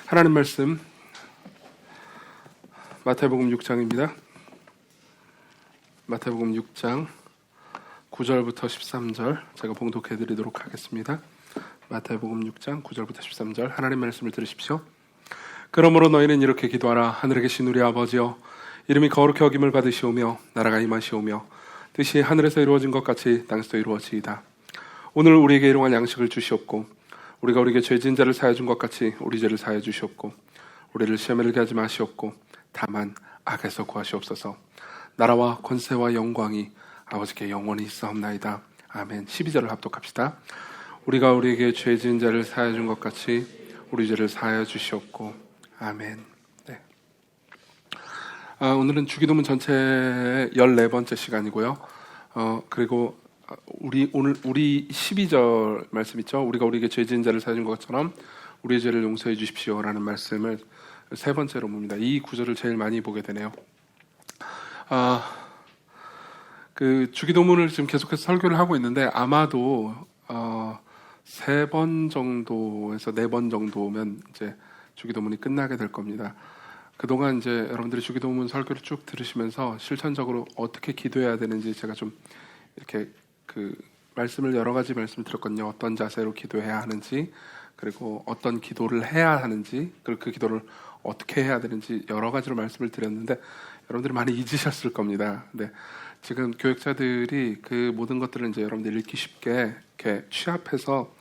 하나님 말씀 마태복음 6장입니다. 마태복음 6장 9절부터 13절 제가 봉독해 드리도록 하겠습니다. 마태복음 6장 9절부터 13절 하나님 말씀을 들으십시오. 그러므로 너희는 이렇게 기도하라. 하늘에 계신 우리 아버지여, 이름이 거룩히 여김을 받으시오며 나라가 임하시오며 뜻이 하늘에서 이루어진 것 같이 땅에서도 이루어지이다. 오늘 우리에게 일용할 양식을 주시옵고 우리가 우리에게 죄진 자를 사하여 준 것 같이 우리 죄를 사하여 주시옵고 우리를 시험에 들게 하지 마시옵고 다만 악에서 구하시옵소서. 나라와 권세와 영광이 아버지께 영원히 있사옵나이다. 아멘. 12절을 합독합시다. 우리가 우리에게 죄진 자를 사하여 준 것 같이 우리 죄를 사하여 주시옵고 아멘. 네. 오늘은 주기도문 전체 14번째 시간이고요. 그리고 우리 12절 말씀 있죠. 우리가 우리에게 죄진 자를 사하여 준 것처럼 우리의 죄를 용서해 주십시오라는 말씀을 세 번째로 봅니다. 이 구절을 제일 많이 보게 되네요. 그 주기도문을 지금 계속해서 설교를 하고 있는데 아마도 3번 정도에서 4번 정도면 이제 주기도문이 끝나게 될 겁니다. 그동안 이제 여러분들이 주기도문 설교를 쭉 들으시면서 실천적으로 어떻게 기도해야 되는지 제가 좀 이렇게 그 말씀을 여러 가지 말씀을 드렸거든요. 어떤 자세로 기도해야 하는지, 그리고 어떤 기도를 해야 하는지, 그리고 그 기도를 어떻게 해야 되는지 여러 가지로 말씀을 드렸는데 여러분들이 많이 잊으셨을 겁니다. 근데 지금 교육자들이 그 모든 것들을 이제 여러분들이 읽기 쉽게 이렇게 취합해서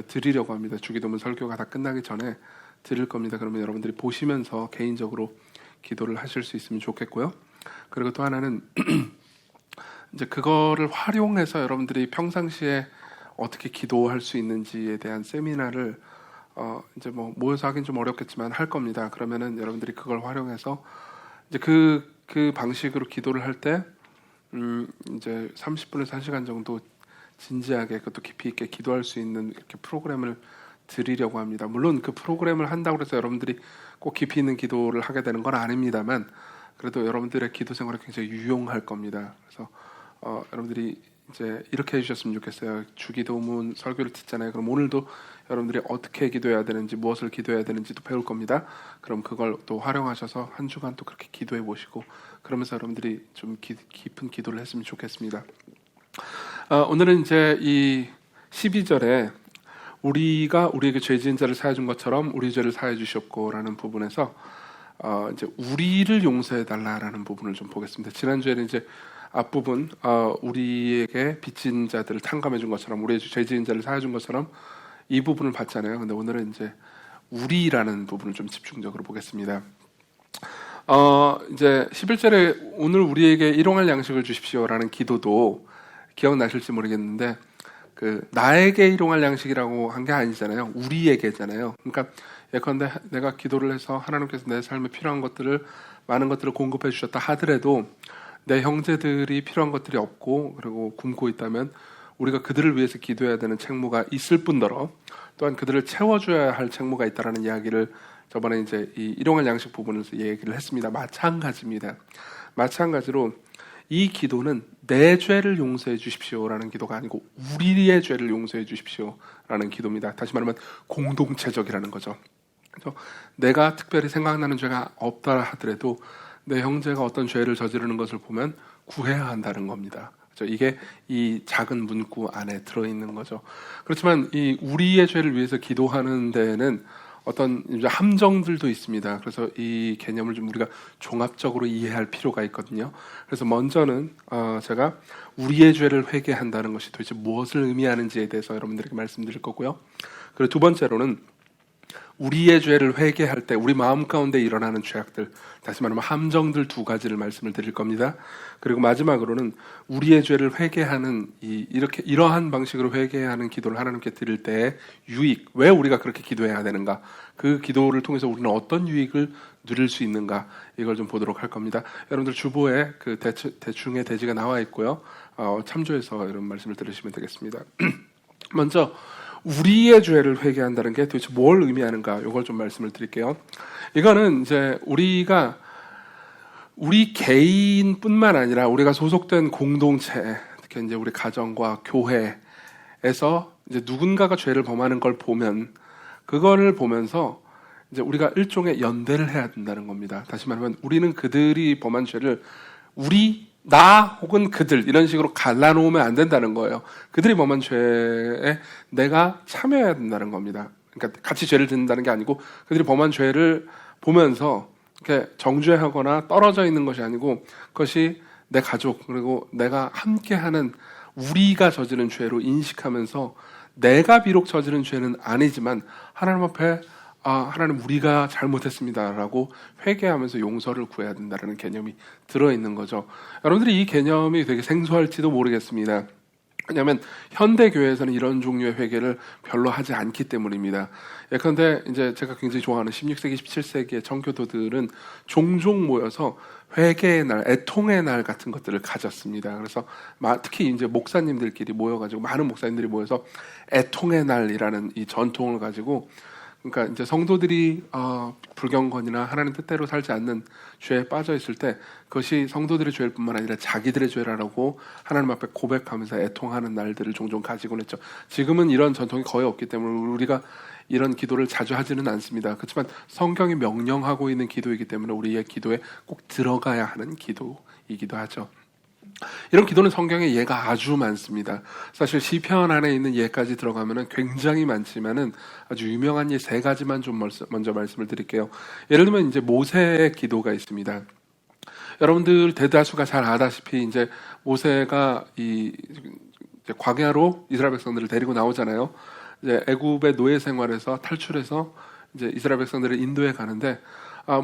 드리려고 합니다. 주기도문 설교가 다 끝나기 전에 드릴 겁니다. 그러면 여러분들이 보시면서 개인적으로 기도를 하실 수 있으면 좋겠고요. 그리고 또 하나는 이제 그거를 활용해서 여러분들이 평상시에 어떻게 기도할 수 있는지에 대한 세미나를 이제 뭐 모여서 하긴 좀 어렵겠지만 할 겁니다. 그러면은 여러분들이 그걸 활용해서 이제 그 방식으로 기도를 할 때 이제 30분에서 1시간 정도 진지하게 그것도 깊이 있게 기도할 수 있는 이렇게 프로그램을 드리려고 합니다. 물론 그 프로그램을 한다고 해서 여러분들이 꼭 깊이 있는 기도를 하게 되는 건 아닙니다만 그래도 여러분들의 기도 생활이 굉장히 유용할 겁니다. 그래서 여러분들이 이제 이렇게 해주셨으면 좋겠어요. 주기도문 설교를 듣잖아요. 그럼 오늘도 여러분들이 어떻게 기도해야 되는지, 무엇을 기도해야 되는지도 배울 겁니다. 그럼 그걸 또 활용하셔서 한 주간 또 그렇게 기도해 보시고 그러면서 여러분들이 좀 깊은 기도를 했으면 좋겠습니다. 오늘은 이제 이 12절에 우리가 우리에게 죄 지은 자를 사하여 준 것처럼 우리 죄를 사하여 주셨고라는 부분에서 이제 우리를 용서해 달라라는 부분을 좀 보겠습니다. 지난주에는 이제 앞부분 우리에게 빚진 자들을 탕감해 준 것처럼 우리의 죄 지은 자를 사하여 준 것처럼 이 부분을 봤잖아요. 근데 오늘은 이제 우리라는 부분을 좀 집중적으로 보겠습니다. 이제 11절에 오늘 우리에게 일용할 양식을 주십시오라는 기도도 기억나실지 모르겠는데 그 나에게 일용할 양식이라고 한 게 아니잖아요. 우리에게잖아요. 그러니까 예컨대 내가 기도를 해서 하나님께서 내 삶에 필요한 것들을 많은 것들을 공급해 주셨다 하더라도 내 형제들이 필요한 것들이 없고 그리고 굶고 있다면 우리가 그들을 위해서 기도해야 되는 책무가 있을 뿐더러 또한 그들을 채워줘야 할 책무가 있다라는 이야기를 저번에 이제 이 일용할 양식 부분에서 얘기를 했습니다. 마찬가지입니다. 마찬가지로 이 기도는 내 죄를 용서해 주십시오라는 기도가 아니고 우리의 죄를 용서해 주십시오라는 기도입니다. 다시 말하면 공동체적이라는 거죠. 그래서 내가 특별히 생각나는 죄가 없다 하더라도 내 형제가 어떤 죄를 저지르는 것을 보면 구해야 한다는 겁니다. 그렇죠? 이게 이 작은 문구 안에 들어있는 거죠. 그렇지만 이 우리의 죄를 위해서 기도하는 데에는 어떤 이제 함정들도 있습니다. 그래서 이 개념을 좀 우리가 종합적으로 이해할 필요가 있거든요. 그래서 먼저는 제가 우리의 죄를 회개한다는 것이 도대체 무엇을 의미하는지에 대해서 여러분들에게 말씀드릴 거고요. 그리고 두 번째로는 우리의 죄를 회개할 때 우리 마음 가운데 일어나는 죄악들, 다시 말하면 함정들 두 가지를 말씀을 드릴 겁니다. 그리고 마지막으로는 우리의 죄를 회개하는 이러한 방식으로 회개하는 기도를 하나님께 드릴 때의 유익, 왜 우리가 그렇게 기도해야 되는가, 그 기도를 통해서 우리는 어떤 유익을 누릴 수 있는가, 이걸 좀 보도록 할 겁니다. 여러분들 주보에 그 대충의 대지가 나와 있고요. 참조해서 이런 말씀을 들으시면 되겠습니다. 먼저 우리의 죄를 회개한다는 게 도대체 뭘 의미하는가, 이걸 좀 말씀을 드릴게요. 이거는 이제 우리가 우리 개인뿐만 아니라 우리가 소속된 공동체, 특히 이제 우리 가정과 교회에서 이제 누군가가 죄를 범하는 걸 보면 그거를 보면서 이제 우리가 일종의 연대를 해야 된다는 겁니다. 다시 말하면 우리는 그들이 범한 죄를 나 혹은 그들 이런 식으로 갈라놓으면 안 된다는 거예요. 그들이 범한 죄에 내가 참여해야 된다는 겁니다. 그러니까 같이 죄를 짓는다는 게 아니고 그들이 범한 죄를 보면서 이렇게 정죄하거나 떨어져 있는 것이 아니고 그것이 내 가족 그리고 내가 함께하는 우리가 저지른 죄로 인식하면서 내가 비록 저지른 죄는 아니지만 하나님 앞에 하나님 우리가 잘못했습니다라고 회개하면서 용서를 구해야 된다는 개념이 들어있는 거죠. 여러분들이 이 개념이 되게 생소할지도 모르겠습니다. 왜냐하면 현대 교회에서는 이런 종류의 회개를 별로 하지 않기 때문입니다. 예컨대 이제 제가 굉장히 좋아하는 16세기, 17세기의 청교도들은 종종 모여서 회개의 날, 애통의 날 같은 것들을 가졌습니다. 그래서 특히 이제 목사님들끼리 모여가지고 많은 목사님들이 모여서 애통의 날이라는 이 전통을 가지고 그러니까 이제 성도들이 불경건이나 하나님 뜻대로 살지 않는 죄에 빠져 있을 때 그것이 성도들의 죄일 뿐만 아니라 자기들의 죄라고 하나님 앞에 고백하면서 애통하는 날들을 종종 가지곤 했죠. 지금은 이런 전통이 거의 없기 때문에 우리가 이런 기도를 자주 하지는 않습니다. 그렇지만 성경이 명령하고 있는 기도이기 때문에 우리의 기도에 꼭 들어가야 하는 기도이기도 하죠. 이런 기도는 성경에 예가 아주 많습니다. 사실 시편 안에 있는 예까지 들어가면은 굉장히 많지만은 아주 유명한 예 3가지만 좀 먼저 말씀을 드릴게요. 예를 들면 이제 모세의 기도가 있습니다. 여러분들 대다수가 잘 아다시피 이제 모세가 이제 광야로 이스라엘 백성들을 데리고 나오잖아요. 이제 애굽의 노예 생활에서 탈출해서 이제 이스라엘 백성들을 인도해 가는데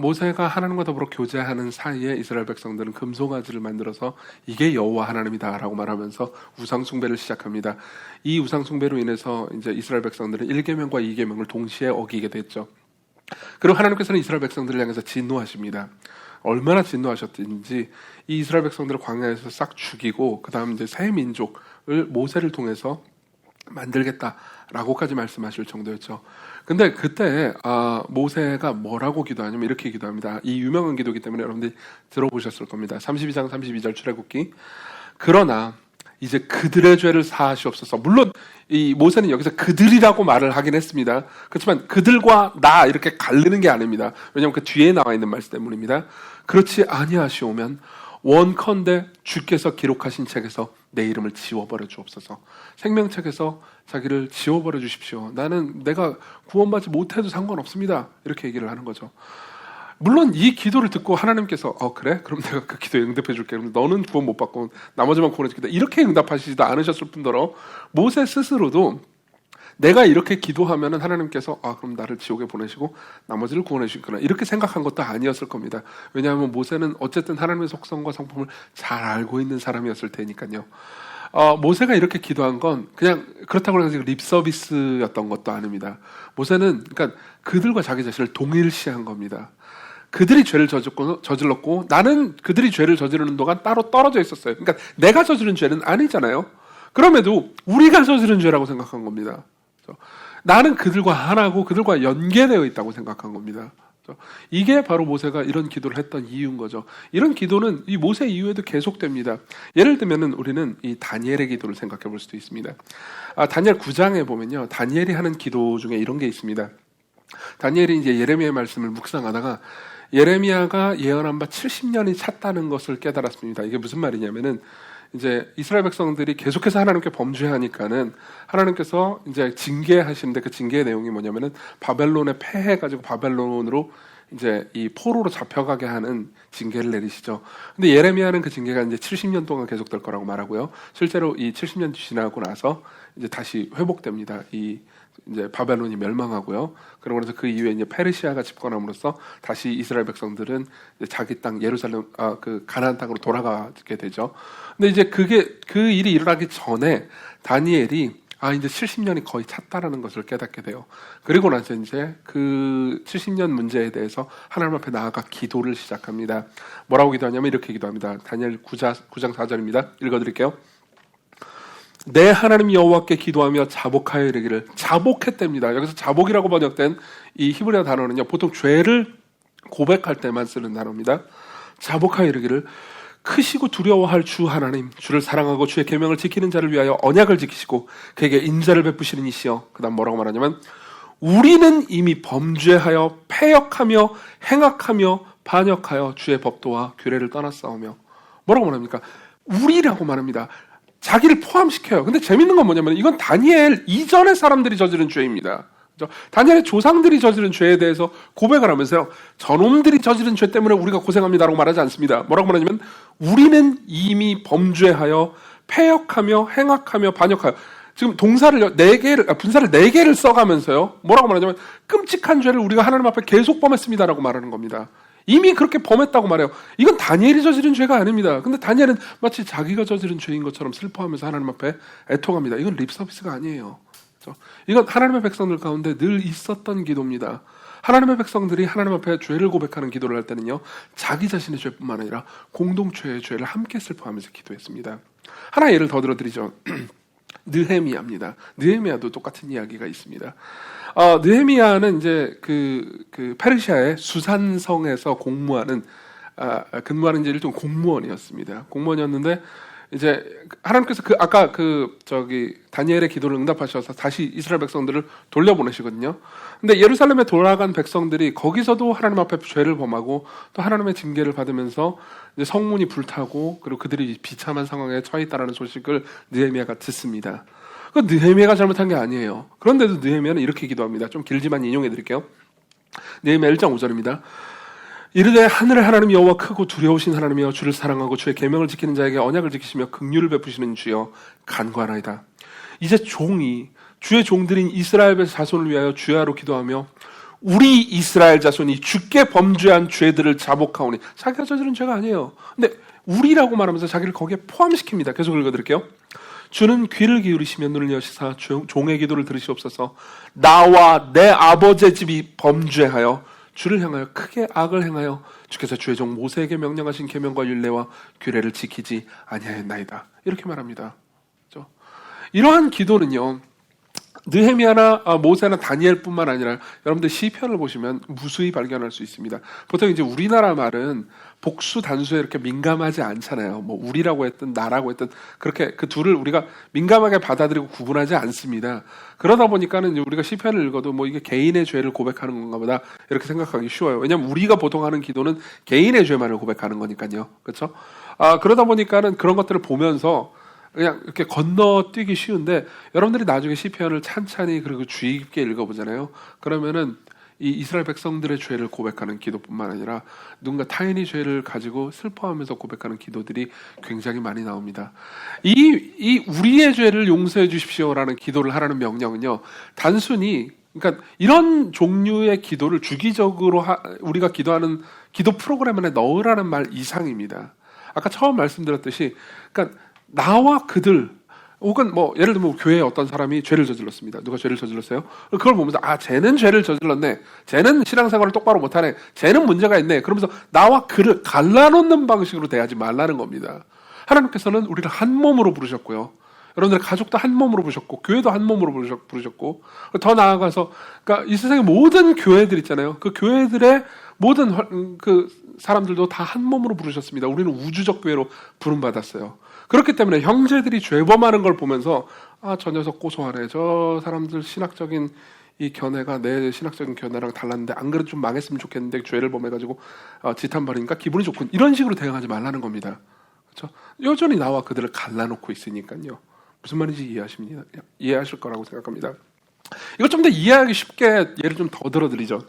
모세가 하나님과 더불어 교제하는 사이에 이스라엘 백성들은 금송아지를 만들어서 이게 여호와 하나님이다라고 말하면서 우상 숭배를 시작합니다. 이 우상 숭배로 인해서 이제 이스라엘 백성들은 1계명과 2계명을 동시에 어기게 됐죠. 그리고 하나님께서는 이스라엘 백성들을 향해서 진노하십니다. 얼마나 진노하셨든지 이 이스라엘 백성들을 광야에서 싹 죽이고 그 다음 이제 새 민족을 모세를 통해서 만들겠다라고까지 말씀하실 정도였죠. 근데 그때 모세가 뭐라고 기도하냐면 이렇게 기도합니다. 이 유명한 기도이기 때문에 여러분들이 들어보셨을 겁니다. 32장 32절 출애굽기. 그러나 이제 그들의 죄를 사하시옵소서. 물론 이 모세는 여기서 그들이라고 말을 하긴 했습니다. 그렇지만 그들과 나 이렇게 가르는 게 아닙니다. 왜냐하면 그 뒤에 나와 있는 말씀 때문입니다. 그렇지 아니하시오면 원컨대 주께서 기록하신 책에서 내 이름을 지워버려 주옵소서. 생명책에서 자기를 지워버려 주십시오. 내가 구원받지 못해도 상관없습니다. 이렇게 얘기를 하는 거죠. 물론 이 기도를 듣고 하나님께서 그래? 그럼 내가 그 기도에 응답해 줄게. 그럼 너는 구원 못 받고 나머지만 구원해 주겠다. 이렇게 응답하시지도 않으셨을 뿐더러 모세 스스로도 내가 이렇게 기도하면은 하나님께서 그럼 나를 지옥에 보내시고 나머지를 구원해 주시구나 이렇게 생각한 것도 아니었을 겁니다. 왜냐하면 모세는 어쨌든 하나님의 속성과 성품을 잘 알고 있는 사람이었을 테니까요. 모세가 이렇게 기도한 건 그냥 그렇다고 해서 립 서비스였던 것도 아닙니다. 모세는 그러니까 그들과 자기 자신을 동일시한 겁니다. 그들이 죄를 저질렀고 나는 그들이 죄를 저지르는 동안 따로 떨어져 있었어요. 그러니까 내가 저지른 죄는 아니잖아요. 그럼에도 우리가 저지른 죄라고 생각한 겁니다. 나는 그들과 하나고 그들과 연계되어 있다고 생각한 겁니다. 이게 바로 모세가 이런 기도를 했던 이유인 거죠. 이런 기도는 이 모세 이후에도 계속됩니다. 예를 들면은 우리는 이 다니엘의 기도를 생각해 볼 수도 있습니다. 다니엘 9장에 보면요, 다니엘이 하는 기도 중에 이런 게 있습니다. 다니엘이 이제 예레미야의 말씀을 묵상하다가 예레미야가 예언한 바 70년이 찼다는 것을 깨달았습니다. 이게 무슨 말이냐면은 이제 이스라엘 백성들이 계속해서 하나님께 범죄하니까는 하나님께서 이제 징계하시는데 그 징계의 내용이 뭐냐면은 바벨론에 패해가지고 바벨론으로 이제 이 포로로 잡혀가게 하는 징계를 내리시죠. 근데 예레미야는 그 징계가 이제 70년 동안 계속될 거라고 말하고요. 실제로 이 70년 지나고 나서 이제 다시 회복됩니다. 이제 바벨론이 멸망하고요. 그러고 나서 그 이후에 이제 페르시아가 집권함으로써 다시 이스라엘 백성들은 이제 자기 땅 예루살렘 그 가나안 땅으로 돌아가게 되죠. 근데 이제 그 일이 일어나기 전에 다니엘이 이제 70년이 거의 찼다라는 것을 깨닫게 돼요. 그리고 나서 이제 그 70년 문제에 대해서 하나님 앞에 나아가 기도를 시작합니다. 뭐라고 기도하냐면 이렇게 기도합니다. 다니엘 9장 4절입니다. 읽어드릴게요. 내 하나님 여호와께 기도하며 자복하여 이르기를. 자복했답니다. 여기서 자복이라고 번역된 이 히브리어 단어는요, 보통 죄를 고백할 때만 쓰는 단어입니다. 자복하여 이르기를 크시고 두려워할 주 하나님, 주를 사랑하고 주의 계명을 지키는 자를 위하여 언약을 지키시고 그에게 인자를 베푸시는 이시여. 그 다음 뭐라고 말하냐면 우리는 이미 범죄하여 패역하며 행악하며 반역하여 주의 법도와 규례를 떠났사오며. 뭐라고 말합니까? 우리라고 말합니다. 자기를 포함시켜요. 근데 재밌는 건 뭐냐면 이건 다니엘 이전의 사람들이 저지른 죄입니다. 다니엘의 조상들이 저지른 죄에 대해서 고백을 하면서요, 저놈들이 저지른 죄 때문에 우리가 고생합니다라고 말하지 않습니다. 뭐라고 말하냐면 우리는 이미 범죄하여 패역하며 행악하며 반역하여. 지금 동사를 분사를 4개를 써가면서요, 뭐라고 말하냐면 끔찍한 죄를 우리가 하나님 앞에 계속 범했습니다라고 말하는 겁니다. 이미 그렇게 범했다고 말해요. 이건 다니엘이 저지른 죄가 아닙니다. 근데 다니엘은 마치 자기가 저지른 죄인 것처럼 슬퍼하면서 하나님 앞에 애통합니다. 이건 립서비스가 아니에요. 이건 하나님의 백성들 가운데 늘 있었던 기도입니다. 하나님의 백성들이 하나님 앞에 죄를 고백하는 기도를 할 때는요, 자기 자신의 죄뿐만 아니라 공동체의 죄를 함께 슬퍼하면서 기도했습니다. 하나 예를 더 들어드리죠. 느헤미야입니다. 느헤미야도 똑같은 이야기가 있습니다. 느헤미야는 이제 그 페르시아의 수산성에서 근무하는 이제 일종 공무원이었습니다. 공무원이었는데 이제 하나님께서 아까 다니엘의 기도를 응답하셔서 다시 이스라엘 백성들을 돌려보내시거든요. 근데 예루살렘에 돌아간 백성들이 거기서도 하나님 앞에 죄를 범하고 또 하나님의 징계를 받으면서 이제 성문이 불타고, 그리고 그들이 비참한 상황에 처해 있다라는 소식을 느헤미야가 듣습니다. 그 느헤미야가 잘못한 게 아니에요. 그런데도 느헤미야는 이렇게 기도합니다. 좀 길지만 인용해 드릴게요. 느헤미야 1장 5절입니다. 이르되 하늘의 하나님 여호와 크고 두려우신 하나님이여, 주를 사랑하고 주의 계명을 지키는 자에게 언약을 지키시며 긍휼을 베푸시는 주여, 간구하나이다. 이제 주의 종들인 이스라엘 자손을 위하여 주야로 기도하며 우리 이스라엘 자손이 주께 범죄한 죄들을 자복하오니. 자기가 저지른 죄가 아니에요. 근데 우리라고 말하면서 자기를 거기에 포함시킵니다. 계속 읽어드릴게요. 주는 귀를 기울이시며 눈을 여시사 종의 기도를 들으시옵소서. 나와 내 아버지의 집이 범죄하여 주를 향하여 크게 악을 행하여 주께서 주의 종 모세에게 명령하신 계명과 율례와 규례를 지키지 아니하였나이다. 이렇게 말합니다. 그렇죠? 이러한 기도는요, 느헤미야나 모세나 다니엘뿐만 아니라 여러분들 시편을 보시면 무수히 발견할 수 있습니다. 보통 이제 우리나라 말은 복수 단수에 이렇게 민감하지 않잖아요. 뭐 우리라고 했든 나라고 했든 그렇게 그 둘을 우리가 민감하게 받아들이고 구분하지 않습니다. 그러다 보니까는 이제 우리가 시편을 읽어도 뭐 이게 개인의 죄를 고백하는 건가 보다 이렇게 생각하기 쉬워요. 왜냐하면 우리가 보통 하는 기도는 개인의 죄만을 고백하는 거니까요. 그렇죠? 그러다 보니까는 그런 것들을 보면서 그냥 이렇게 건너뛰기 쉬운데, 여러분들이 나중에 시편을 찬찬히 그리고 주의 깊게 읽어보잖아요. 그러면은 이 이스라엘 백성들의 죄를 고백하는 기도뿐만 아니라 누군가 타인의 죄를 가지고 슬퍼하면서 고백하는 기도들이 굉장히 많이 나옵니다. 이 우리의 죄를 용서해 주십시오라는 기도를 하라는 명령은요, 단순히 그러니까 이런 종류의 기도를 주기적으로 우리가 기도하는 기도 프로그램 안에 넣으라는 말 이상입니다. 아까 처음 말씀드렸듯이, 그러니까 나와 그들, 혹은 뭐 예를 들면 교회에 어떤 사람이 죄를 저질렀습니다. 누가 죄를 저질렀어요? 그걸 보면서 쟤는 죄를 저질렀네, 쟤는 신앙생활을 똑바로 못하네, 쟤는 문제가 있네, 그러면서 나와 그를 갈라놓는 방식으로 대하지 말라는 겁니다. 하나님께서는 우리를 한 몸으로 부르셨고요, 여러분들의 가족도 한 몸으로 부르셨고, 교회도 한 몸으로 부르셨고, 더 나아가서 그러니까 이 세상의 모든 교회들 있잖아요. 그 교회들의 모든 그 사람들도 다 한 몸으로 부르셨습니다. 우리는 우주적 교회로 부름받았어요. 그렇기 때문에 형제들이 죄범하는 걸 보면서 저 녀석 고소하네, 저 사람들 신학적인 이 견해가 내 신학적인 견해랑 달랐는데 안 그래도 좀 망했으면 좋겠는데 죄를 범해가지고 지탄 벌이니까 기분이 좋군, 이런 식으로 대응하지 말라는 겁니다. 그렇죠? 여전히 나와 그들을 갈라놓고 있으니까요. 무슨 말인지 이해하실 거라고 생각합니다. 이거 좀 더 이해하기 쉽게 예를 좀 더 들어드리죠.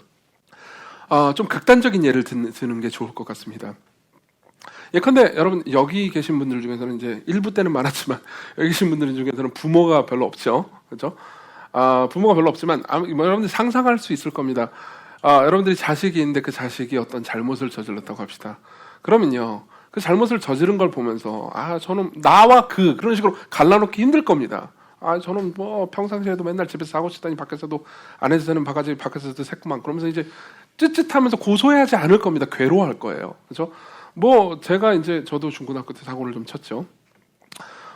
좀 극단적인 예를 드는 게 좋을 것 같습니다. 예컨대 여러분 여기 계신 분들 중에서는 이제 일부 때는 많았지만 여기 계신 분들 중에서는 부모가 별로 없죠, 그렇죠? 부모가 별로 없지만 여러분들이 상상할 수 있을 겁니다. 여러분들이 자식이 있는데 그 자식이 어떤 잘못을 저질렀다고 합시다. 그러면요, 그 잘못을 저지른 걸 보면서 저는 나와 그런 식으로 갈라놓기 힘들 겁니다. 저는 뭐 평상시에도 맨날 집에서 사고 치다니 밖에서도 안에서 새는 바가지 밖에서도 새구만, 그러면서 이제 쯧쯧하면서 고소해하지 않을 겁니다. 괴로워할 거예요. 그렇죠? 뭐 저도 중고등학교 때 사고를 좀 쳤죠.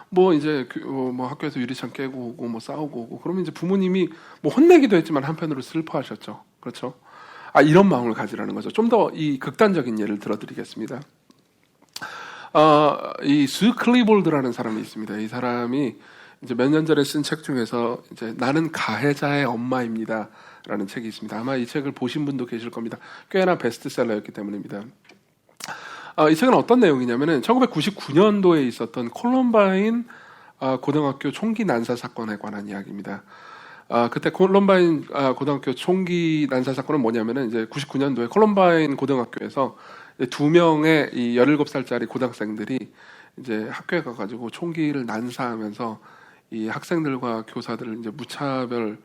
뭐 이제 뭐 학교에서 유리창 깨고 오고 뭐 싸우고 오고, 그러면 이제 부모님이 뭐 혼내기도 했지만 한편으로 슬퍼하셨죠. 그렇죠? 이런 마음을 가지라는 거죠. 좀 더 이 극단적인 예를 들어드리겠습니다. 이 스 클리볼드라는 사람이 있습니다. 이 사람이 이제 몇 년 전에 쓴 책 중에서 이제 나는 가해자의 엄마입니다라는 책이 있습니다. 아마 이 책을 보신 분도 계실 겁니다. 꽤나 베스트셀러였기 때문입니다. 이 책은 어떤 내용이냐면은 1999년도에 있었던 콜럼바인 고등학교 총기 난사 사건에 관한 이야기입니다. 그때 콜럼바인 고등학교 총기 난사 사건은 뭐냐면은 이제 99년도에 콜럼바인 고등학교에서 2명의 이 17살짜리 고등학생들이 이제 학교에 가가지고 총기를 난사하면서 이 학생들과 교사들을 이제 무차별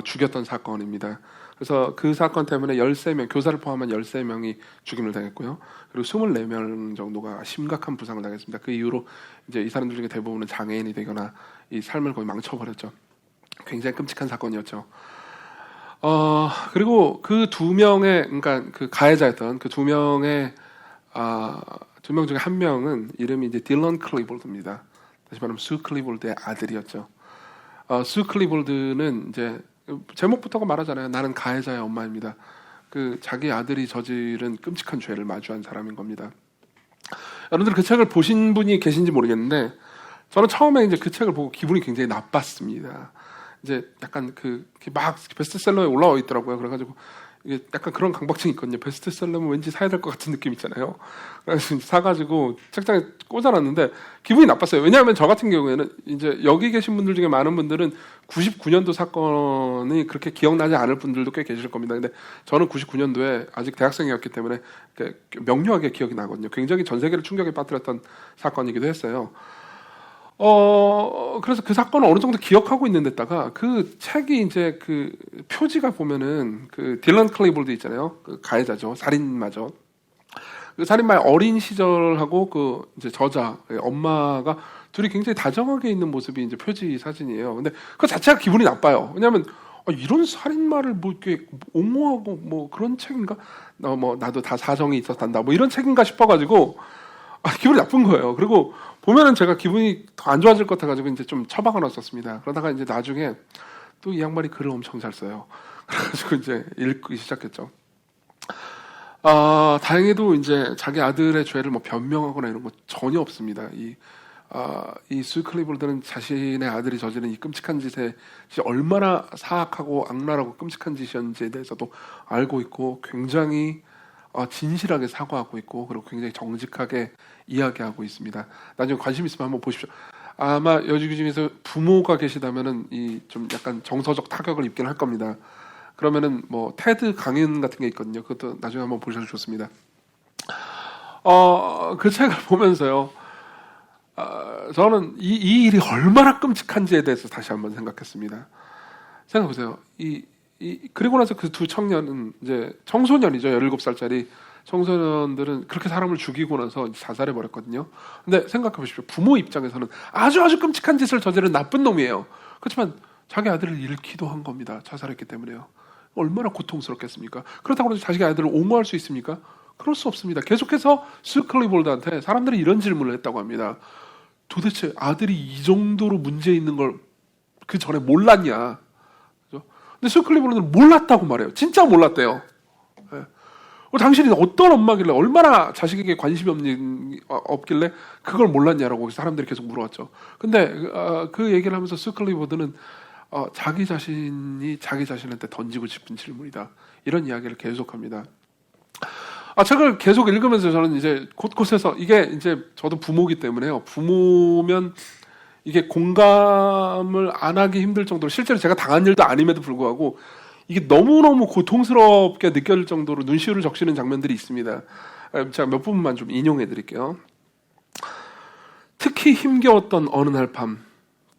죽였던 사건입니다. 그래서 그 사건 때문에 13명, 교사를 포함한 13명이 죽임을 당했고요. 그리고 24명 정도가 심각한 부상을 당했습니다. 그 이후로 이제 이 사람들 중에 대부분은 장애인이 되거나 이 삶을 거의 망쳐버렸죠. 굉장히 끔찍한 사건이었죠. 그리고 그 2명의, 그러니까 그 가해자였던 그 2명의, 2명 중에 한 명은 이름이 이제 딜런 클리볼드입니다. 다시 말하면 수 클리볼드의 아들이었죠. 수 클리볼드는 이제 제목부터가 말하잖아요. 나는 가해자의 엄마입니다. 그 자기 아들이 저지른 끔찍한 죄를 마주한 사람인 겁니다. 여러분들 그 책을 보신 분이 계신지 모르겠는데 저는 처음에 이제 그 책을 보고 기분이 굉장히 나빴습니다. 이제 약간 막 베스트셀러에 올라와 있더라고요. 그래가지고 이게 약간 그런 강박증이 있거든요. 베스트셀러면 왠지 사야 될 것 같은 느낌 있잖아요. 그래서 사가지고 책장에 꽂아놨는데 기분이 나빴어요. 왜냐하면 저 같은 경우에는 이제 여기 계신 분들 중에 많은 분들은 99년도 사건이 그렇게 기억나지 않을 분들도 꽤 계실 겁니다. 근데 저는 99년도에 아직 대학생이었기 때문에 명료하게 기억이 나거든요. 굉장히 전 세계를 충격에 빠뜨렸던 사건이기도 했어요. 그래서 그 사건을 어느 정도 기억하고 있는 데다가 그 책이 이제 그 표지가 보면은 그 딜런 클리볼드 있잖아요. 그 가해자죠. 살인마죠. 그 살인마의 어린 시절하고 그 이제 저자, 엄마가 둘이 굉장히 다정하게 있는 모습이 이제 표지 사진이에요. 근데 그 자체가 기분이 나빠요. 왜냐하면 이런 살인마를 뭐 이렇게 옹호하고 뭐 그런 책인가? 나도 다 사정이 있었단다. 뭐 이런 책인가 싶어가지고 기분이 나쁜 거예요. 그리고 보면은 제가 기분이 더 안 좋아질 것 같아가지고 이제 좀 처박아 놨었습니다. 그러다가 이제 나중에 또 이 양반이 글을 엄청 잘 써요. 그래가지고 이제 읽기 시작했죠. 다행히도 이제 자기 아들의 죄를 뭐 변명하거나 이런 거 전혀 없습니다. 이 수 클리볼드는 자신의 아들이 저지른 이 끔찍한 짓이 얼마나 사악하고 악랄하고 끔찍한 짓이었는지에 대해서도 알고 있고 굉장히 진실하게 사과하고 있고 그리고 굉장히 정직하게 이야기하고 있습니다. 나중에 관심 있으면 한번 보십시오. 아마 여기 중에서 부모가 계시다면은 이 좀 약간 정서적 타격을 입긴 할 겁니다. 그러면은 뭐 테드 강연 같은 게 있거든요. 그것도 나중에 한번 보셔도 좋습니다. 그 책을 보면서요. 저는 이 일이 얼마나 끔찍한지에 대해서 다시 한번 생각했습니다. 생각해보세요. 그리고 나서 그 두 청년은 이제 청소년이죠. 17살짜리 청소년들은 그렇게 사람을 죽이고 나서 자살해 버렸거든요. 근데 생각해 보십시오. 부모 입장에서는 아주 끔찍한 짓을 저지른 나쁜 놈이에요. 그렇지만 자기 아들을 잃기도 한 겁니다. 자살했기 때문에요. 얼마나 고통스럽겠습니까? 그렇다고 해서 자기 아들을 옹호할 수 있습니까? 그럴 수 없습니다. 계속해서 수 클리볼드한테 사람들이 이런 질문을 했다고 합니다. 도대체 아들이 이 정도로 문제 있는 걸 그 전에 몰랐냐? 근데 수 클리볼드는 몰랐다고 말해요. 진짜 몰랐대요. 당신이 어떤 엄마길래 얼마나 자식에게 관심이 없길래 그걸 몰랐냐라고 사람들이 계속 물어왔죠. 근데 그 얘기를 하면서 수 클리볼드는 자기 자신이 자기 자신한테 던지고 싶은 질문이다. 이런 이야기를 계속합니다. 책을 계속 읽으면서 저는 이제 곳곳에서 이게 이제 저도 부모기 때문에요. 부모면 이게 공감을 안 하기 힘들 정도로 실제로 제가 당한 일도 아님에도 불구하고 이게 너무너무 고통스럽게 느껴질 정도로 눈시울을 적시는 장면들이 있습니다. 제가 몇 부분만 좀 인용해 드릴게요. 특히 힘겨웠던 어느 날 밤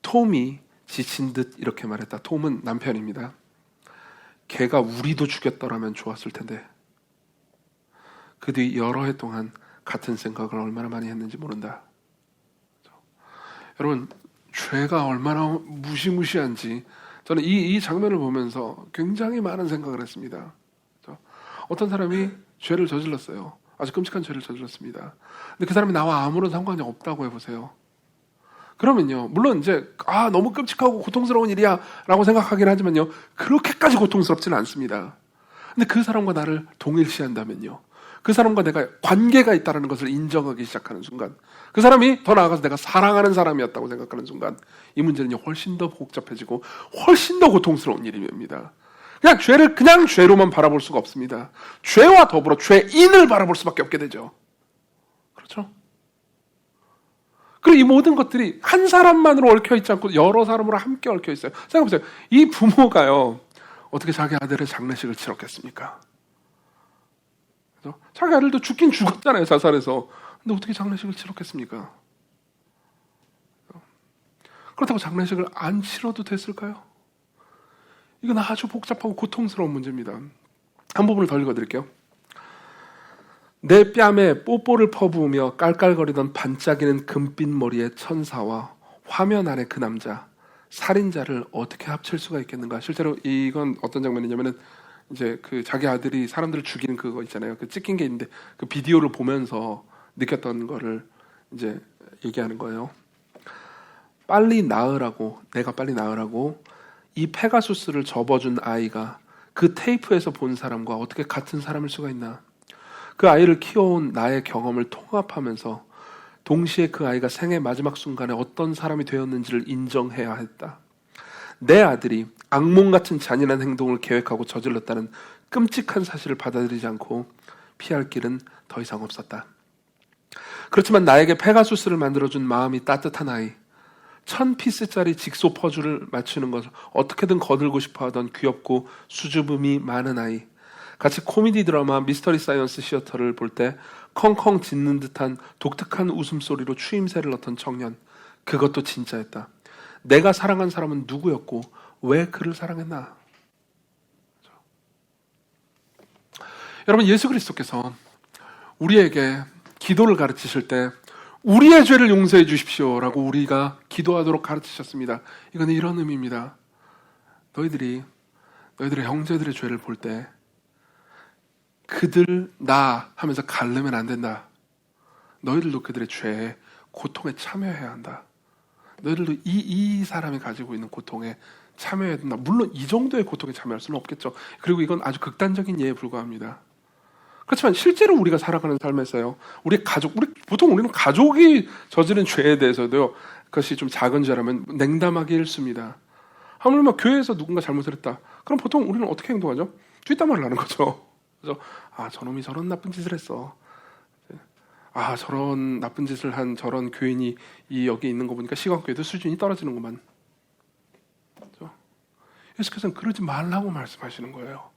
톰이 지친 듯 이렇게 말했다. 톰은 남편입니다. 걔가 우리도 죽였더라면 좋았을 텐데. 그 뒤 여러 해 동안 같은 생각을 얼마나 많이 했는지 모른다. 여러분, 죄가 얼마나 무시무시한지 저는 이 장면을 보면서 굉장히 많은 생각을 했습니다. 어떤 사람이 죄를 저질렀어요. 아주 끔찍한 죄를 저질렀습니다. 근데 그 사람이 나와 아무런 상관이 없다고 해보세요. 그러면요, 물론 이제 너무 끔찍하고 고통스러운 일이야 라고 생각하긴 하지만요, 그렇게까지 고통스럽지는 않습니다. 근데 그 사람과 나를 동일시한다면요, 그 사람과 내가 관계가 있다는 것을 인정하기 시작하는 순간, 그 사람이 더 나아가서 내가 사랑하는 사람이었다고 생각하는 순간, 이 문제는 훨씬 더 복잡해지고 훨씬 더 고통스러운 일이 됩니다. 그냥 죄를 그냥 죄로만 바라볼 수가 없습니다. 죄와 더불어 죄인을 바라볼 수밖에 없게 되죠. 그렇죠? 그리고 이 모든 것들이 한 사람만으로 얽혀 있지 않고 여러 사람으로 함께 얽혀 있어요. 생각해보세요. 이 부모가요, 어떻게 자기 아들의 장례식을 치렀겠습니까? 그렇죠? 자기 아들도 죽긴 죽었잖아요, 자살해서. 근데 어떻게 장례식을 치렀겠습니까? 그렇다고 장례식을 안 치러도 됐을까요? 이건 아주 복잡하고 고통스러운 문제입니다. 한 부분을 더 읽어드릴게요. 내 뺨에 뽀뽀를 퍼부으며 깔깔거리던 반짝이는 금빛 머리의 천사와 화면 안에 그 남자, 살인자를 어떻게 합칠 수가 있겠는가? 실제로 이건 어떤 장면이냐면은 이제 그 자기 아들이 사람들을 죽이는 그거 있잖아요. 그 찍힌 게 있는데 그 비디오를 보면서 느꼈던 거를 이제 얘기하는 거예요. 빨리 나으라고, 내가 빨리 나으라고 이 페가수스를 접어준 아이가 그 테이프에서 본 사람과 어떻게 같은 사람일 수가 있나? 그 아이를 키워온 나의 경험을 통합하면서 동시에 그 아이가 생의 마지막 순간에 어떤 사람이 되었는지를 인정해야 했다. 내 아들이 악몽 같은 잔인한 행동을 계획하고 저질렀다는 끔찍한 사실을 받아들이지 않고 피할 길은 더 이상 없었다. 그렇지만 나에게 페가수스를 만들어준 마음이 따뜻한 아이, 1000피스짜리 직소 퍼즐을 맞추는 것을 어떻게든 거들고 싶어하던 귀엽고 수줍음이 많은 아이, 같이 코미디 드라마 미스터리 사이언스 시어터를 볼 때 컹컹 짖는 듯한 독특한 웃음소리로 추임새를 넣던 청년, 그것도 진짜였다. 내가 사랑한 사람은 누구였고 왜 그를 사랑했나? 여러분, 예수 그리스도께서 우리에게 기도를 가르치실 때 우리의 죄를 용서해 주십시오라고 우리가 기도하도록 가르치셨습니다. 이건 이런 의미입니다. 너희들의 형제들의 죄를 볼 때 그들 나 하면서 가르면 안 된다. 너희들도 그들의 죄에 고통에 참여해야 한다. 너희들도 이 사람이 가지고 있는 고통에 참여해야 된다. 물론 이 정도의 고통에 참여할 수는 없겠죠. 그리고 이건 아주 극단적인 예에 불과합니다. 그렇지만 실제로 우리가 살아가는 삶에서요, 보통 우리는 가족이 저지른 죄에 대해서도요, 그것이 좀 작은 죄라면 냉담하게 읽습니다. 하물며 교회에서 누군가 잘못을 했다. 그럼 보통 우리는 어떻게 행동하죠? 뒷담화를 하는 거죠. 그래서 저놈이 저런 나쁜 짓을 했어. 저런 나쁜 짓을 한 저런 교인이 여기 있는 거 보니까 시간교회도 수준이 떨어지는구만. 그렇죠? 예수께서는 그러지 말라고 말씀하시는 거예요.